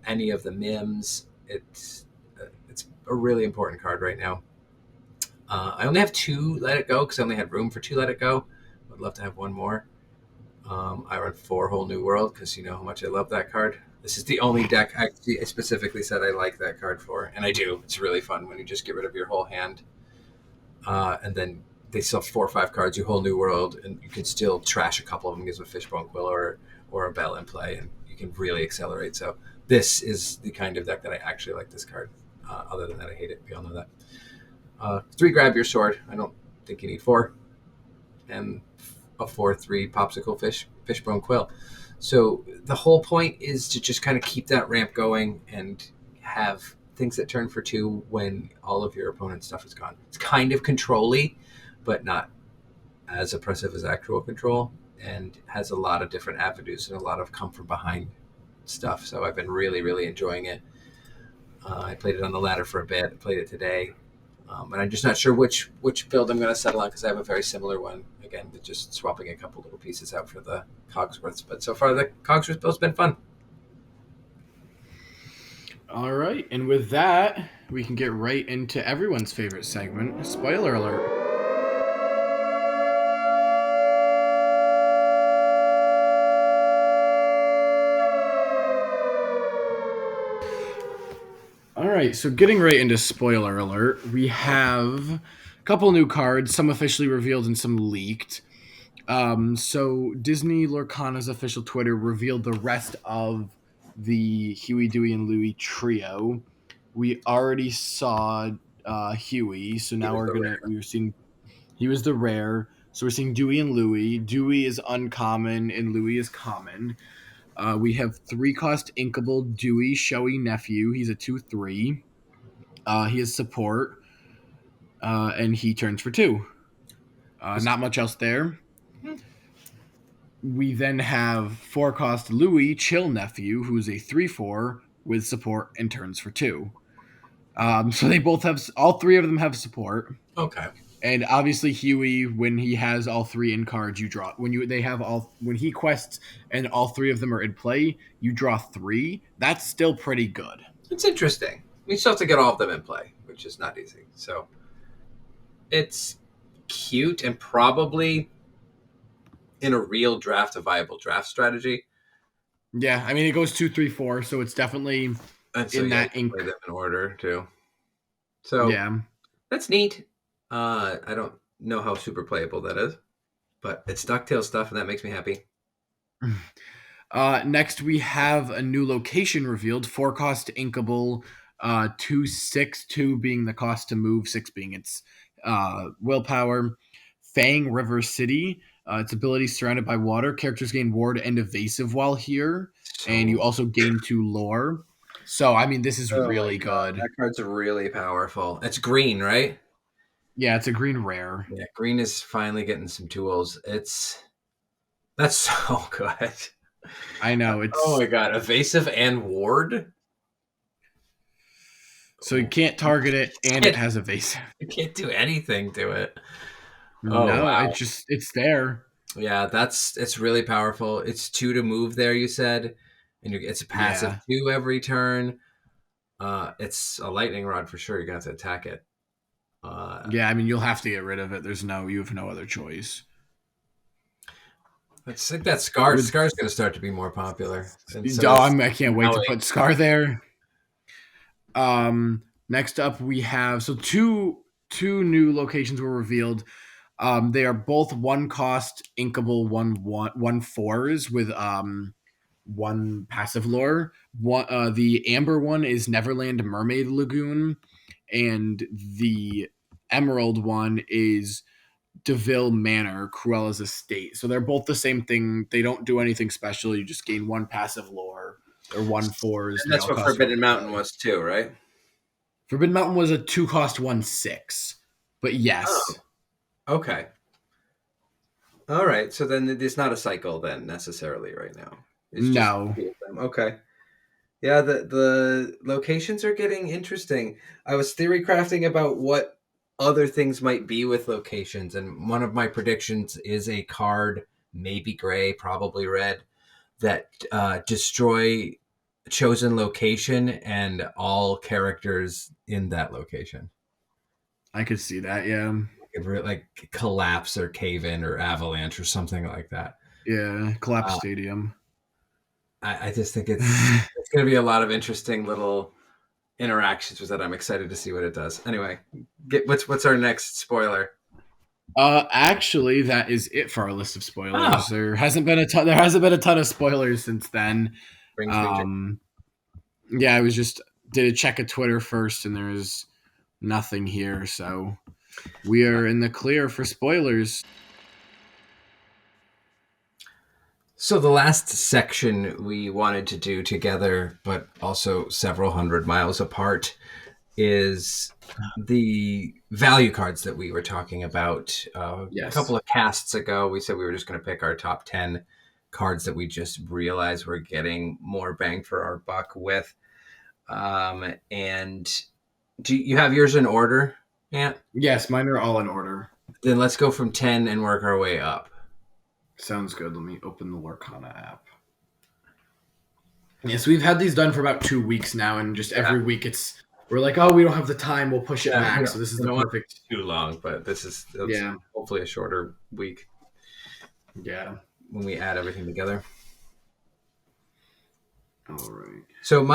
any of the Mims. It's a really important card right now. I only have 2 Let It Go because I only had room for 2 Let It Go. Would love to have 1 more. I run 4 Whole New World because you know how much I love that card. This is the only deck I specifically said I like that card for, and I do. It's really fun when you just get rid of your whole hand, and then they still have 4 or 5 cards. You Whole New World, and you can still trash a couple of them because of a Fishbone Quill or a Belle in play, and you can really accelerate. So this is the kind of deck that I actually like this card. Other than that, I hate it. We all know that. 3 Grab Your Sword. I don't think you need 4. And a 4/3 Popsicle Fishbone Quill. So the whole point is to just kind of keep that ramp going and have things that turn for 2 when all of your opponent's stuff is gone. It's kind of control-y, but not as oppressive as actual control, and has a lot of different avenues and a lot of come from behind stuff. So I've been really, really enjoying it. I played it on the ladder for a bit. I played it today. And I'm just not sure which build I'm going to settle on because I have a very similar one. Again, just swapping a couple little pieces out for the Cogsworths. But so far, the Cogsworth build's been fun. All right. And with that, we can get right into everyone's favorite segment, Spoiler Alert. All right, so getting right into Spoiler Alert, we have a couple new cards, some officially revealed and some leaked. So Disney Lorcana's official Twitter revealed the rest of the Huey, Dewey, and Louie trio. We already saw Huey, so now we're seeing he was the rare. So we're seeing Dewey and Louie. Dewey is uncommon and Louie is common. We have 3 cost Inkable Dewey Showy Nephew. He's a 2/3. He has support, and he turns for 2. Not much else there. We then have 4-cost Louis, Chill Nephew, who's a 3/4 with support and turns for 2. So they both have, all three of them have support. Okay. And obviously Huey, when he has all three in cards, you draw. When he quests and all three of them are in play, you draw 3. That's still pretty good. It's interesting. We still have to get all of them in play, which is not easy. So it's cute and probably in a real draft, a viable draft strategy. Yeah, I mean it goes 2, 3, 4, so it's definitely in that ink. Play them in order too. So yeah, that's neat. I don't know how super playable that is, but it's DuckTales stuff, and that makes me happy. Next, we have a new location revealed. 4-cost inkable, 2, 6, 2 being the cost to move, 6 being its willpower. Fang River City. Its ability surrounded by water. Characters gain ward and evasive while here, and you also gain 2 lore. So, I mean, this is really good. That card's really powerful. It's green, right? Yeah, it's a green rare. Yeah, green is finally getting some tools. That's so good. I know. It's oh my god, evasive and ward. So you can't target it, and it has evasive. You can't do anything to it. Oh, no, wow. It's there. Yeah, it's really powerful. It's 2 to move there, you said, and it's a passive 2 every turn. It's a lightning rod for sure. You're gonna have to attack it. Yeah, I mean you'll have to get rid of it. You have no other choice. I think that Scar's going to start to be more popular. I can't wait to put Scar there. Next up we have two new locations were revealed. They are both 1-cost inkable 1/4s with 1 passive lore. The amber one is Neverland Mermaid Lagoon, and the emerald one is DeVille Manor, Cruella's estate. So they're both the same thing. They don't do anything special. You just gain 1 passive lore or 1/4s. And that's what Forbidden Mountain was too, right? Forbidden Mountain was a 2-cost 1/6. But yes. Oh. Okay. All right. So then it's not a cycle then necessarily right now. No. Okay. Yeah, the locations are getting interesting. I was theory crafting about what other things might be with locations, and one of my predictions is a card, maybe gray, probably red, that destroy chosen location and all characters in that location. I could see that, yeah. Like collapse or cave in or avalanche or something like that. Yeah, collapse stadium. I just think it's going to be a lot of interesting little interactions with it. I'm excited to see what it does. Anyway, what's our next spoiler? Actually, that is it for our list of spoilers. Oh. There hasn't been a ton of spoilers since then. Yeah, I did a check of Twitter first, and there's nothing here, so we are in the clear for spoilers. So the last section we wanted to do together, but also several hundred miles apart, is the value cards that we were talking about. Yes. A couple of casts ago, we said we were just going to pick our top 10 cards that we just realized we're getting more bang for our buck with. And do you have yours in order, Ant? Yes, mine are all in order. Then let's go from 10 and work our way up. Sounds good. Let me open the Lorcana app. Yes, we've had these done for about 2 weeks now, and just every week we're like, oh, we don't have the time, we'll push it back. So this is the perfect. Too long, but this is hopefully a shorter week. Yeah, when we add everything together. All right. So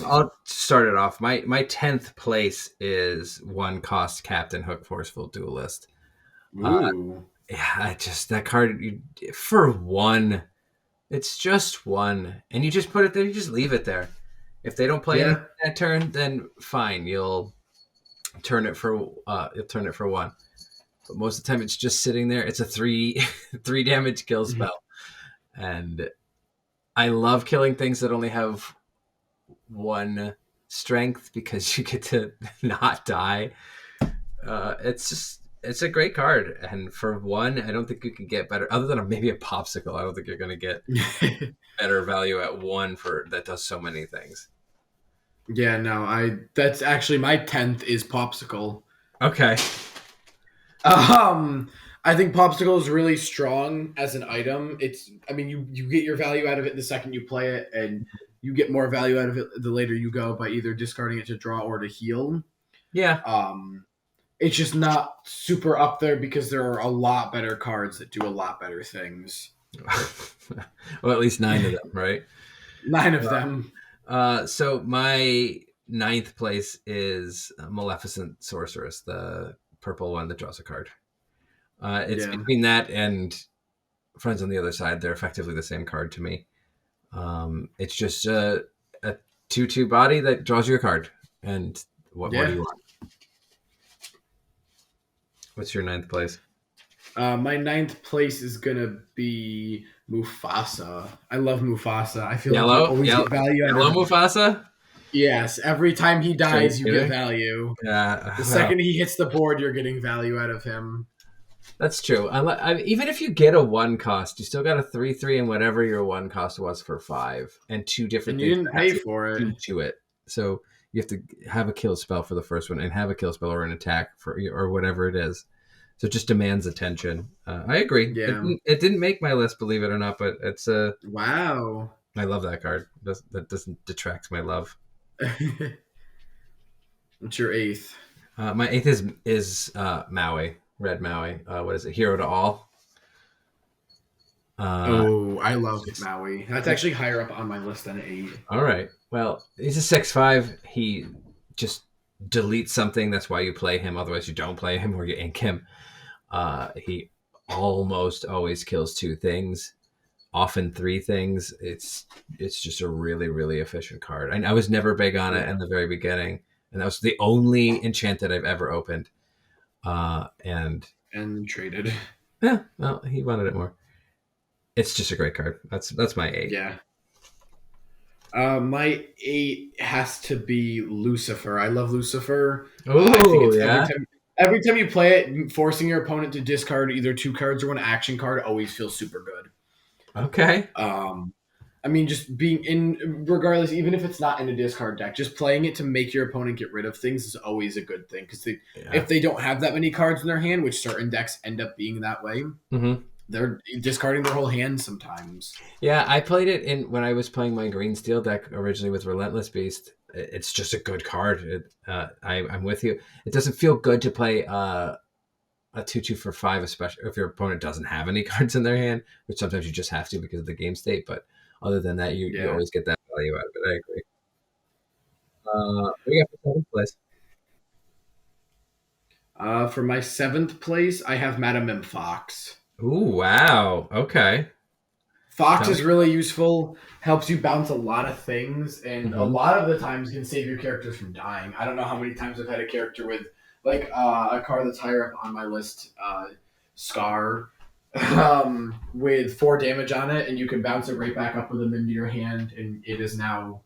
I'll start it off. My 10th place is 1-cost Captain Hook Forceful Duelist. Ooh. Yeah, that card for 1. It's just 1, and you just put it there. You just leave it there. If they don't play it that turn, then fine. You'll turn it for 1. But most of the time, it's just sitting there. It's a 3 damage kill spell, and I love killing things that only have 1 strength because you get to not die. It's it's a great card, and for one, I don't think you can get better other than maybe a popsicle. I don't think you're going to get better value at one for that does so many things. Yeah, no, that's actually my 10th is popsicle. Okay. I think popsicle is really strong as an item. You get your value out of it the second you play it, and you get more value out of it the later you go by either discarding it to draw or to heal. Yeah. It's just not super up there because there are a lot better cards that do a lot better things. Well, at least 9 of them, right? 9 of them. So my 9th place is Maleficent Sorceress, the purple one that draws a card. It's between that and Friends on the Other Side. They're effectively the same card to me. It's just a 2/2 body that draws you a card. And what do you want? What's your 9th place? My 9th place is gonna be Mufasa. I love Mufasa. I feel like you always get value out of Mufasa? Yes, every time he dies, you get value. Yeah. The second he hits the board, you're getting value out of him. That's true. Even if you get a 1 cost, you still got a 3/3 and whatever your 1 cost was for 5 and 2 different. And you didn't pay for it. To it, so you have to have a kill spell for the first one and have a kill spell or an attack or whatever it is. So it just demands attention. I agree. Yeah. It didn't make my list, believe it or not, but it's a wow. I love that card. That doesn't detract my love. What's your 8th? My 8th is Maui. Red Maui. What is it? Hero to All. I love Maui. That's actually higher up on my list than 8. All right. Well, he's a 6/5. He just deletes something. That's why you play him. Otherwise, you don't play him or you ink him. He almost always kills 2 things, often 3 things. It's just a really, really efficient card. I was never big on it in the very beginning, and that was the only enchant that I've ever opened. And traded. Yeah, well, he wanted it more. It's just a great card. That's my 8. Yeah. My 8 has to be Lucifer. I love Lucifer. Oh, yeah. Every time you play it, forcing your opponent to discard either 2 cards or 1 action card always feels super good. Okay. Just being in, regardless, even if it's not in a discard deck, just playing it to make your opponent get rid of things is always a good thing. Because if they don't have that many cards in their hand, which certain decks end up being that way, they're discarding their whole hand sometimes. Yeah, I played it when I was playing my green steel deck originally with Relentless Beast. It's just a good card. I'm with you. It doesn't feel good to play a 2/2 for 5, especially if your opponent doesn't have any cards in their hand, which sometimes you just have to because of the game state. But other than that, you always get that value out of it. I agree. What do you got for 7th place? For my 7th place, I have Madame M. Fox. Ooh, wow. Okay. Fox is really useful, helps you bounce a lot of things, and a lot of the times can save your characters from dying. I don't know how many times I've had a character with, a card that's higher up on my list, Scar, with 4 damage on it, and you can bounce it right back up with them into your hand, and it is now,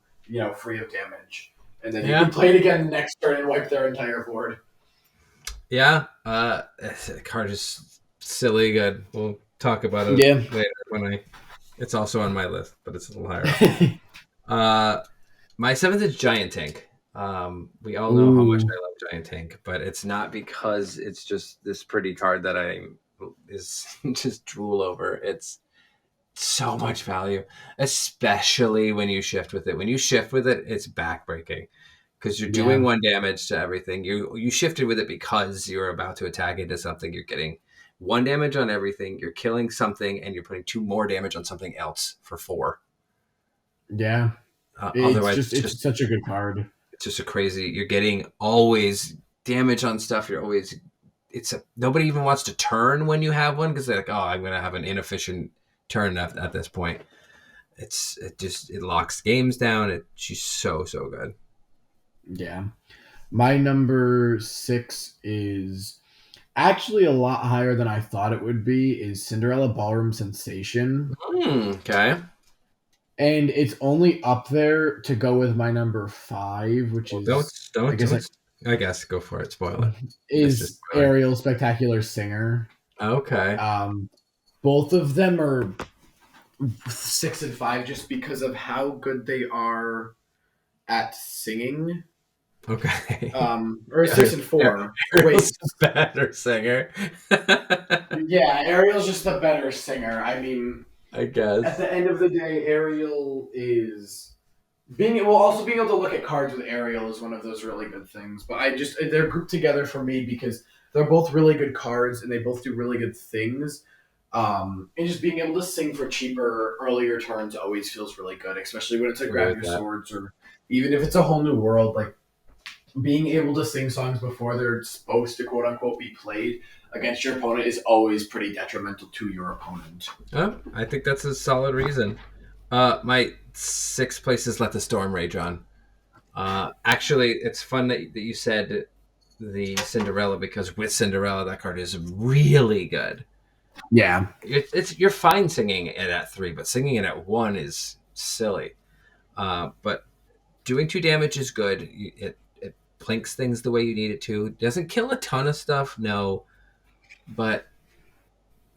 free of damage. And then you can play it again next turn and wipe their entire board. Yeah, the card is silly good. We'll talk about it later it's also on my list, but it's a little higher. My 7th is Giant Tank. We all know how much I love Giant Tank, but it's not because it's just this pretty card that I is just drool over. It's so much value, especially when you shift with it. When you shift with it, it's backbreaking because you're doing 1 damage to everything. You shifted with it because you're about to attack into something. You're getting 1 damage on everything. You're killing something, and you're putting 2 more damage on something else for 4. Yeah. Otherwise, it's just such a good card. It's just a crazy. You're getting always damage on stuff. You're always. Nobody even wants to turn when you have one because they're like, oh, I'm going to have an inefficient turn at this point. It locks games down. She's so good. Yeah. My number 6 is actually a lot higher than I thought it would be, is Cinderella Ballroom Sensation. Okay. And it's only up there to go with my number 5, which is... I guess go for it. Spoil it. Is Ariel Spectacular Singer. Okay. Both of them are 6 and 5 just because of how good they are at singing. Okay. Or 6 and 4. Ariel's a better singer. Yeah, Ariel's just a better singer. I mean, I guess at the end of the day, Ariel is being able to look at cards with Ariel is one of those really good things. But they're grouped together for me because they're both really good cards and they both do really good things. And just being able to sing for cheaper earlier turns always feels really good, especially when it's a grab your swords or even if it's a whole new world. Like being able to sing songs before they're supposed to quote unquote be played against your opponent is always pretty detrimental to your opponent. Oh, I think that's a solid reason. My 6th place is Let the Storm Rage On. Actually, it's fun that you said the Cinderella because with Cinderella, that card is really good. Yeah, you're fine singing it at 3, but singing it at 1 is silly. But doing 2 damage is good. It plinks things the way you need it to. It doesn't kill a ton of stuff, no, but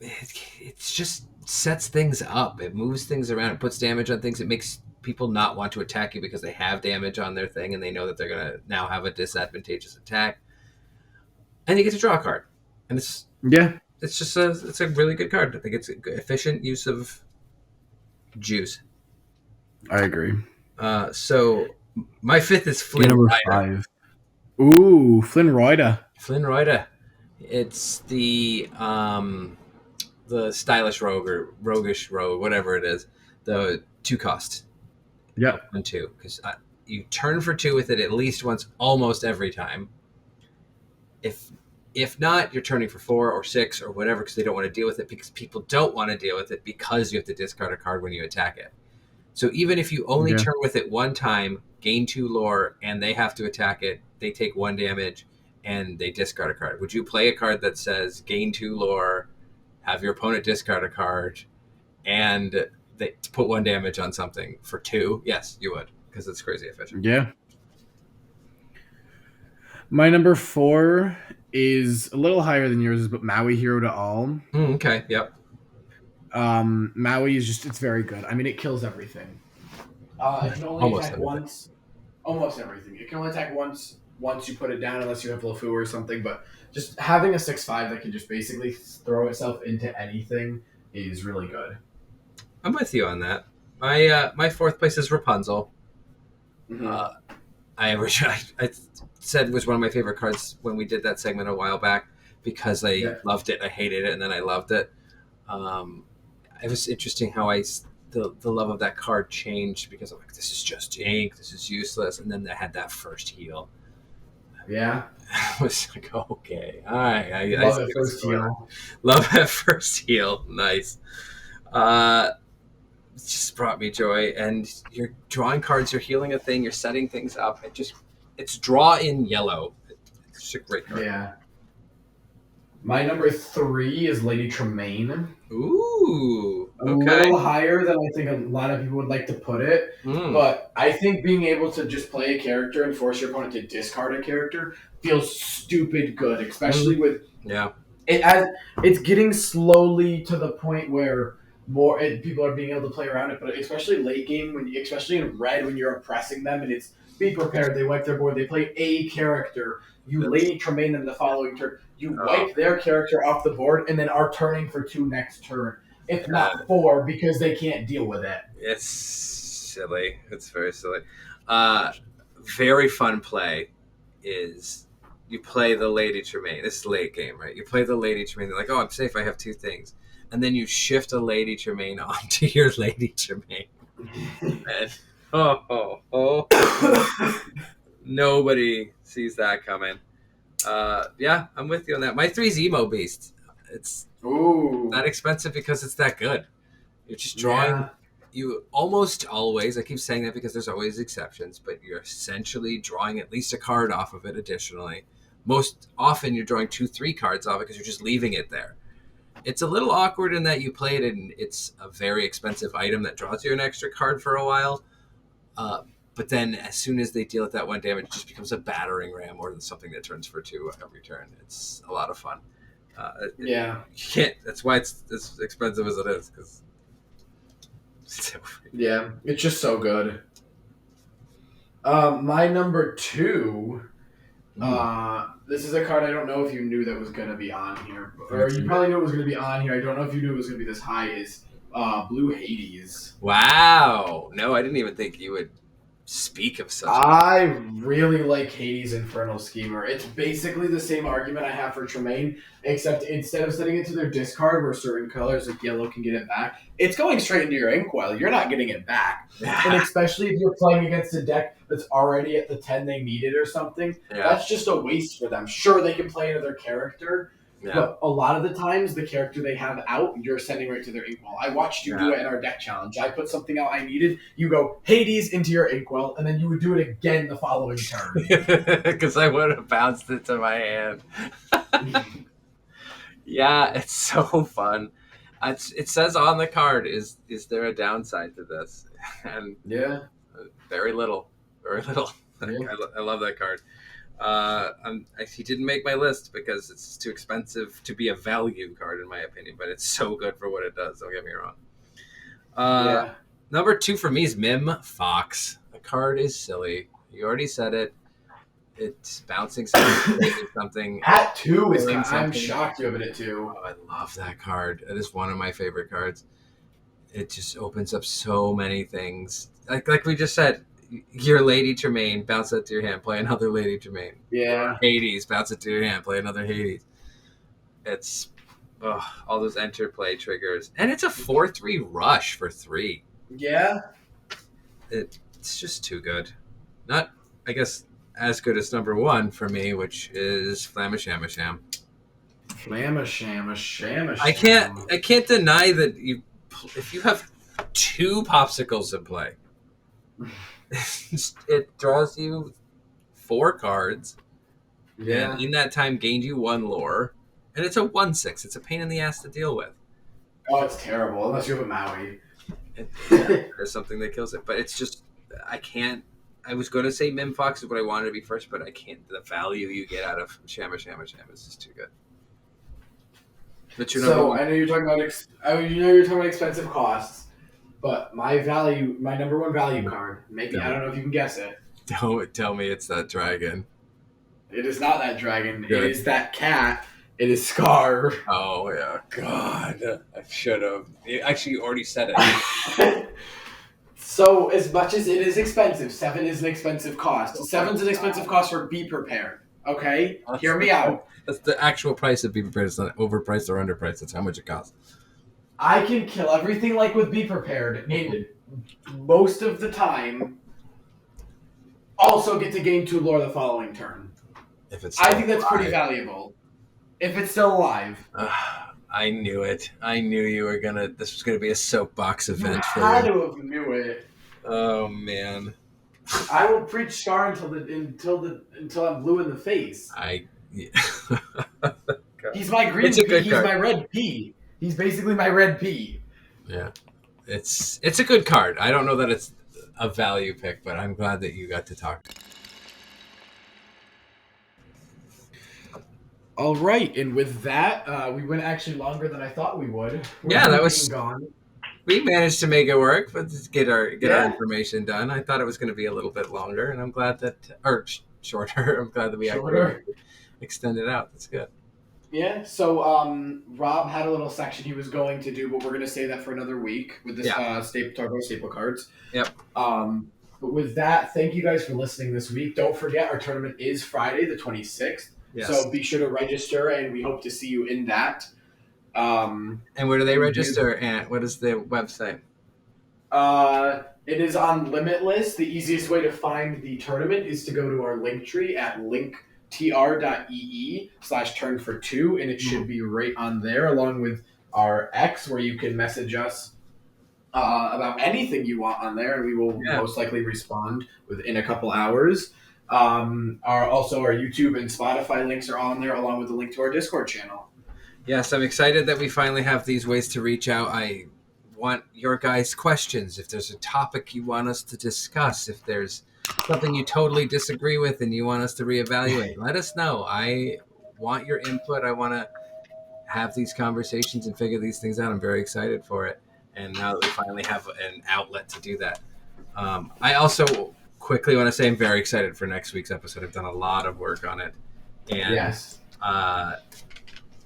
it just sets things up. It moves things around. It puts damage on things. It makes people not want to attack you because they have damage on their thing and they know that they're going to now have a disadvantageous attack. And you get to draw a card. And it's just it's a really good card. I think it's an efficient use of juice. I agree. So my 5th is Flynn number Rider. 5. Ooh, Flynn Rider. Flynn Rider. It's the stylish rogue or roguish rogue, whatever it is. The 2 cost. Yeah. And 2 because you turn for 2 with it at least once, almost every time. If not, you're turning for 4 or 6 or whatever because they don't want to deal with it because people don't want to deal with it because you have to discard a card when you attack it. So even if you only turn with it 1 time, gain 2 lore, and they have to attack it, they take 1 damage, and they discard a card. Would you play a card that says gain 2 lore, have your opponent discard a card, and they put 1 damage on something for 2? Yes, you would, because it's crazy efficient. Yeah. My number 4 is a little higher than yours, but Maui Hero to All. Okay, yep. Maui is it's very good. I mean, it kills everything. It can only attack once. Almost everything. It can only attack once you put it down, unless you have LeFou or something. But just having a 6/5 that can just basically throw itself into anything is really good. I'm with you on that. My 4th place is Rapunzel. Mm-hmm. I said was one of my favorite cards when we did that segment a while back because I loved it, I hated it, and then I loved it. It was interesting how the love of that card changed because I'm like, this is just ink, this is useless, and then they had that first heal. Yeah. I was like, okay, all right. I love that first heal. Love that first heal. Nice. It just brought me joy, and you're drawing cards, you're healing a thing, you're setting things up. It's draw in yellow. It's just a great card. Yeah. My number 3 is Lady Tremaine. Ooh, okay. A little higher than I think a lot of people would like to put it. But I think being able to just play a character and force your opponent to discard a character feels stupid good, especially with it's getting slowly to the point where people are being able to play around it. But especially late game, especially in red, when you're oppressing them and it's be prepared. They wipe their board. They play a character. You Lady Tremaine them the following turn. You wipe their character off the board and then are turning for 2 next turn. If not 4, because they can't deal with it. It's silly. It's very silly. Very fun play is you play the Lady Tremaine. This is late game, right? You play the Lady Tremaine. They're like, oh, I'm safe. I have 2 things. And then you shift a Lady Tremaine onto your Lady Tremaine. And, nobody sees that coming. Yeah, I'm with you on that. My 3's Emo Beast. It's not expensive because it's that good. You're just drawing. Yeah. You almost always, I keep saying that because there's always exceptions, but you're essentially drawing at least a card off of it additionally. Most often you're drawing 2-3 cards off because you're just leaving it there. It's a little awkward in that you play it and it's a very expensive item that draws you an extra card for a while. But then as soon as they deal with that 1 damage, it just becomes a battering ram or something that turns for 2 every turn. It's a lot of fun. You can't. That's why it's as expensive as it is. Cause it's just so good. My number 2. This is a card I don't know if you knew that was going to be on here, or you probably knew it was going to be on here. I don't know if you knew it was going to be this high. Is Blue Hades? Wow! No, I didn't even think you would speak of such. I really like Hades Infernal Schemer. It's basically the same argument I have for Tremaine, except instead of setting it to their discard, where certain colors like yellow can get it back, it's going straight into your inkwell. You're not getting it back, and especially if you're playing against a deck that's already at the 10 they needed or something, that's just a waste for them. Sure, they can play another character. Yeah. But a lot of the times, the character they have out, you're sending right to their inkwell. I watched you do it in our deck challenge. I put something out I needed. You go Hades into your inkwell, and then you would do it again the following turn. Because I would have bounced it to my hand. Yeah, it's so fun. It says on the card, is there a downside to this? And very little. Very little. Yeah. I love that card. He didn't make my list because it's too expensive to be a value card in my opinion, but it's so good for what it does. Don't get me wrong. Number 2 for me is Mim Fox. The card is silly. You already said it. It's bouncing something. At 2 is. I'm shocked you have it at 2. Oh, I love that card. It is one of my favorite cards. It just opens up so many things. Like we just said. Your Lady Tremaine, bounce that to your hand, play another Lady Tremaine. Yeah. Hades, bounce it to your hand, play another Hades. It's all those interplay triggers. And it's a 4/3 rush for 3. Yeah. It's just too good. Not, I guess, as good as number 1 for me, which is Flamasham. Flamasham. I can't deny that if you have 2 popsicles in play, it draws you 4 cards. Yeah. And in that time, gained you 1 lore. And it's a 1/6. It's a pain in the ass to deal with. Oh, it's terrible. Unless you have a Maui. There's something that kills it. But it's just, I can't. I was going to say Mim Fox is what I wanted to be first, but I can't. The value you get out of Shama is just too good. But I know you're talking about expensive costs. But my number 1 value card, maybe, I don't know if you can guess it. Don't tell me it's that dragon. It is not that dragon. Good. It is that cat. It is Scar. Oh, yeah. God. I should have. Actually, you already said it. So, as much as it is expensive, 7 is an expensive cost. 7's an expensive cost for Be Prepared. Okay? Hear me out. That's the actual price of Be Prepared. It's not overpriced or underpriced. That's how much it costs. I can kill everything like with Be Prepared, and most of the time, also get to gain 2 lore the following turn. I think that's pretty valuable. If it's still alive. I knew it. I knew this was gonna be a soapbox event for you. I had to have knew it. Oh man. I will preach Scar until I'm blue in the face. He's my green pea. He's my red pea. He's basically my red pea. Yeah. It's a good card. I don't know that it's a value pick, but I'm glad that you got to talk. All right, and with that, we went actually longer than I thought we would. That was gone. We managed to make it work, but just get our information done. I thought it was going to be a little bit longer, and I'm glad shorter. I'm glad that we actually extended out. That's good. Yeah, so Rob had a little section he was going to do, but we're going to save that for another week with this staple cards. Yep. But with that, thank you guys for listening this week. Don't forget, our tournament is Friday, the 26th. Yes. So be sure to register, and we hope to see you in that. And where do they register at? What is the website? It is on Limitless. The easiest way to find the tournament is to go to our link tree at linktr.ee/turn-for-2, and it should be right on there, along with our X, where you can message us about anything you want on there, and we will most likely respond within a couple hours. Our YouTube and Spotify links are on there, along with the link to our Discord channel. Yes, I'm excited that we finally have these ways to reach out. I want your guys' questions, if there's a topic you want us to discuss, if there's something you totally disagree with and you want us to reevaluate, let us know. I want your input. I want to have these conversations and figure these things out. I'm very excited for it. And now that we finally have an outlet to do that. I also quickly want to say I'm very excited for next week's episode. I've done a lot of work on it. And yes.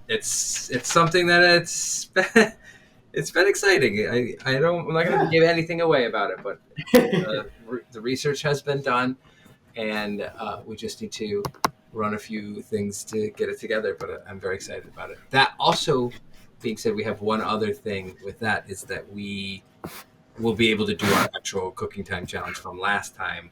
It's something that it's been exciting. I'm not going to give anything away about it, but the research has been done, and we just need to run a few things to get it together. But I'm very excited about it. That also being said, we have one other thing with that is that we will be able to do our actual Cooking Time challenge from last time.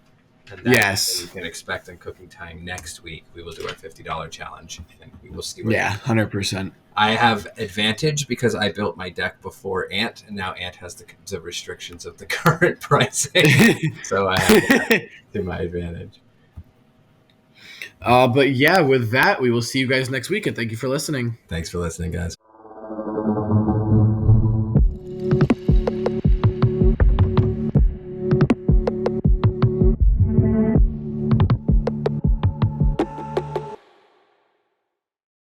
And yes, you can expect on Cooking Time next week. We will do our $50 challenge, and we will see. 100%. I have advantage because I built my deck before Ant, and now Ant has the restrictions of the current pricing, so I have that to my advantage. But yeah, with that, we will see you guys next week, and thank you for listening. Thanks for listening, guys.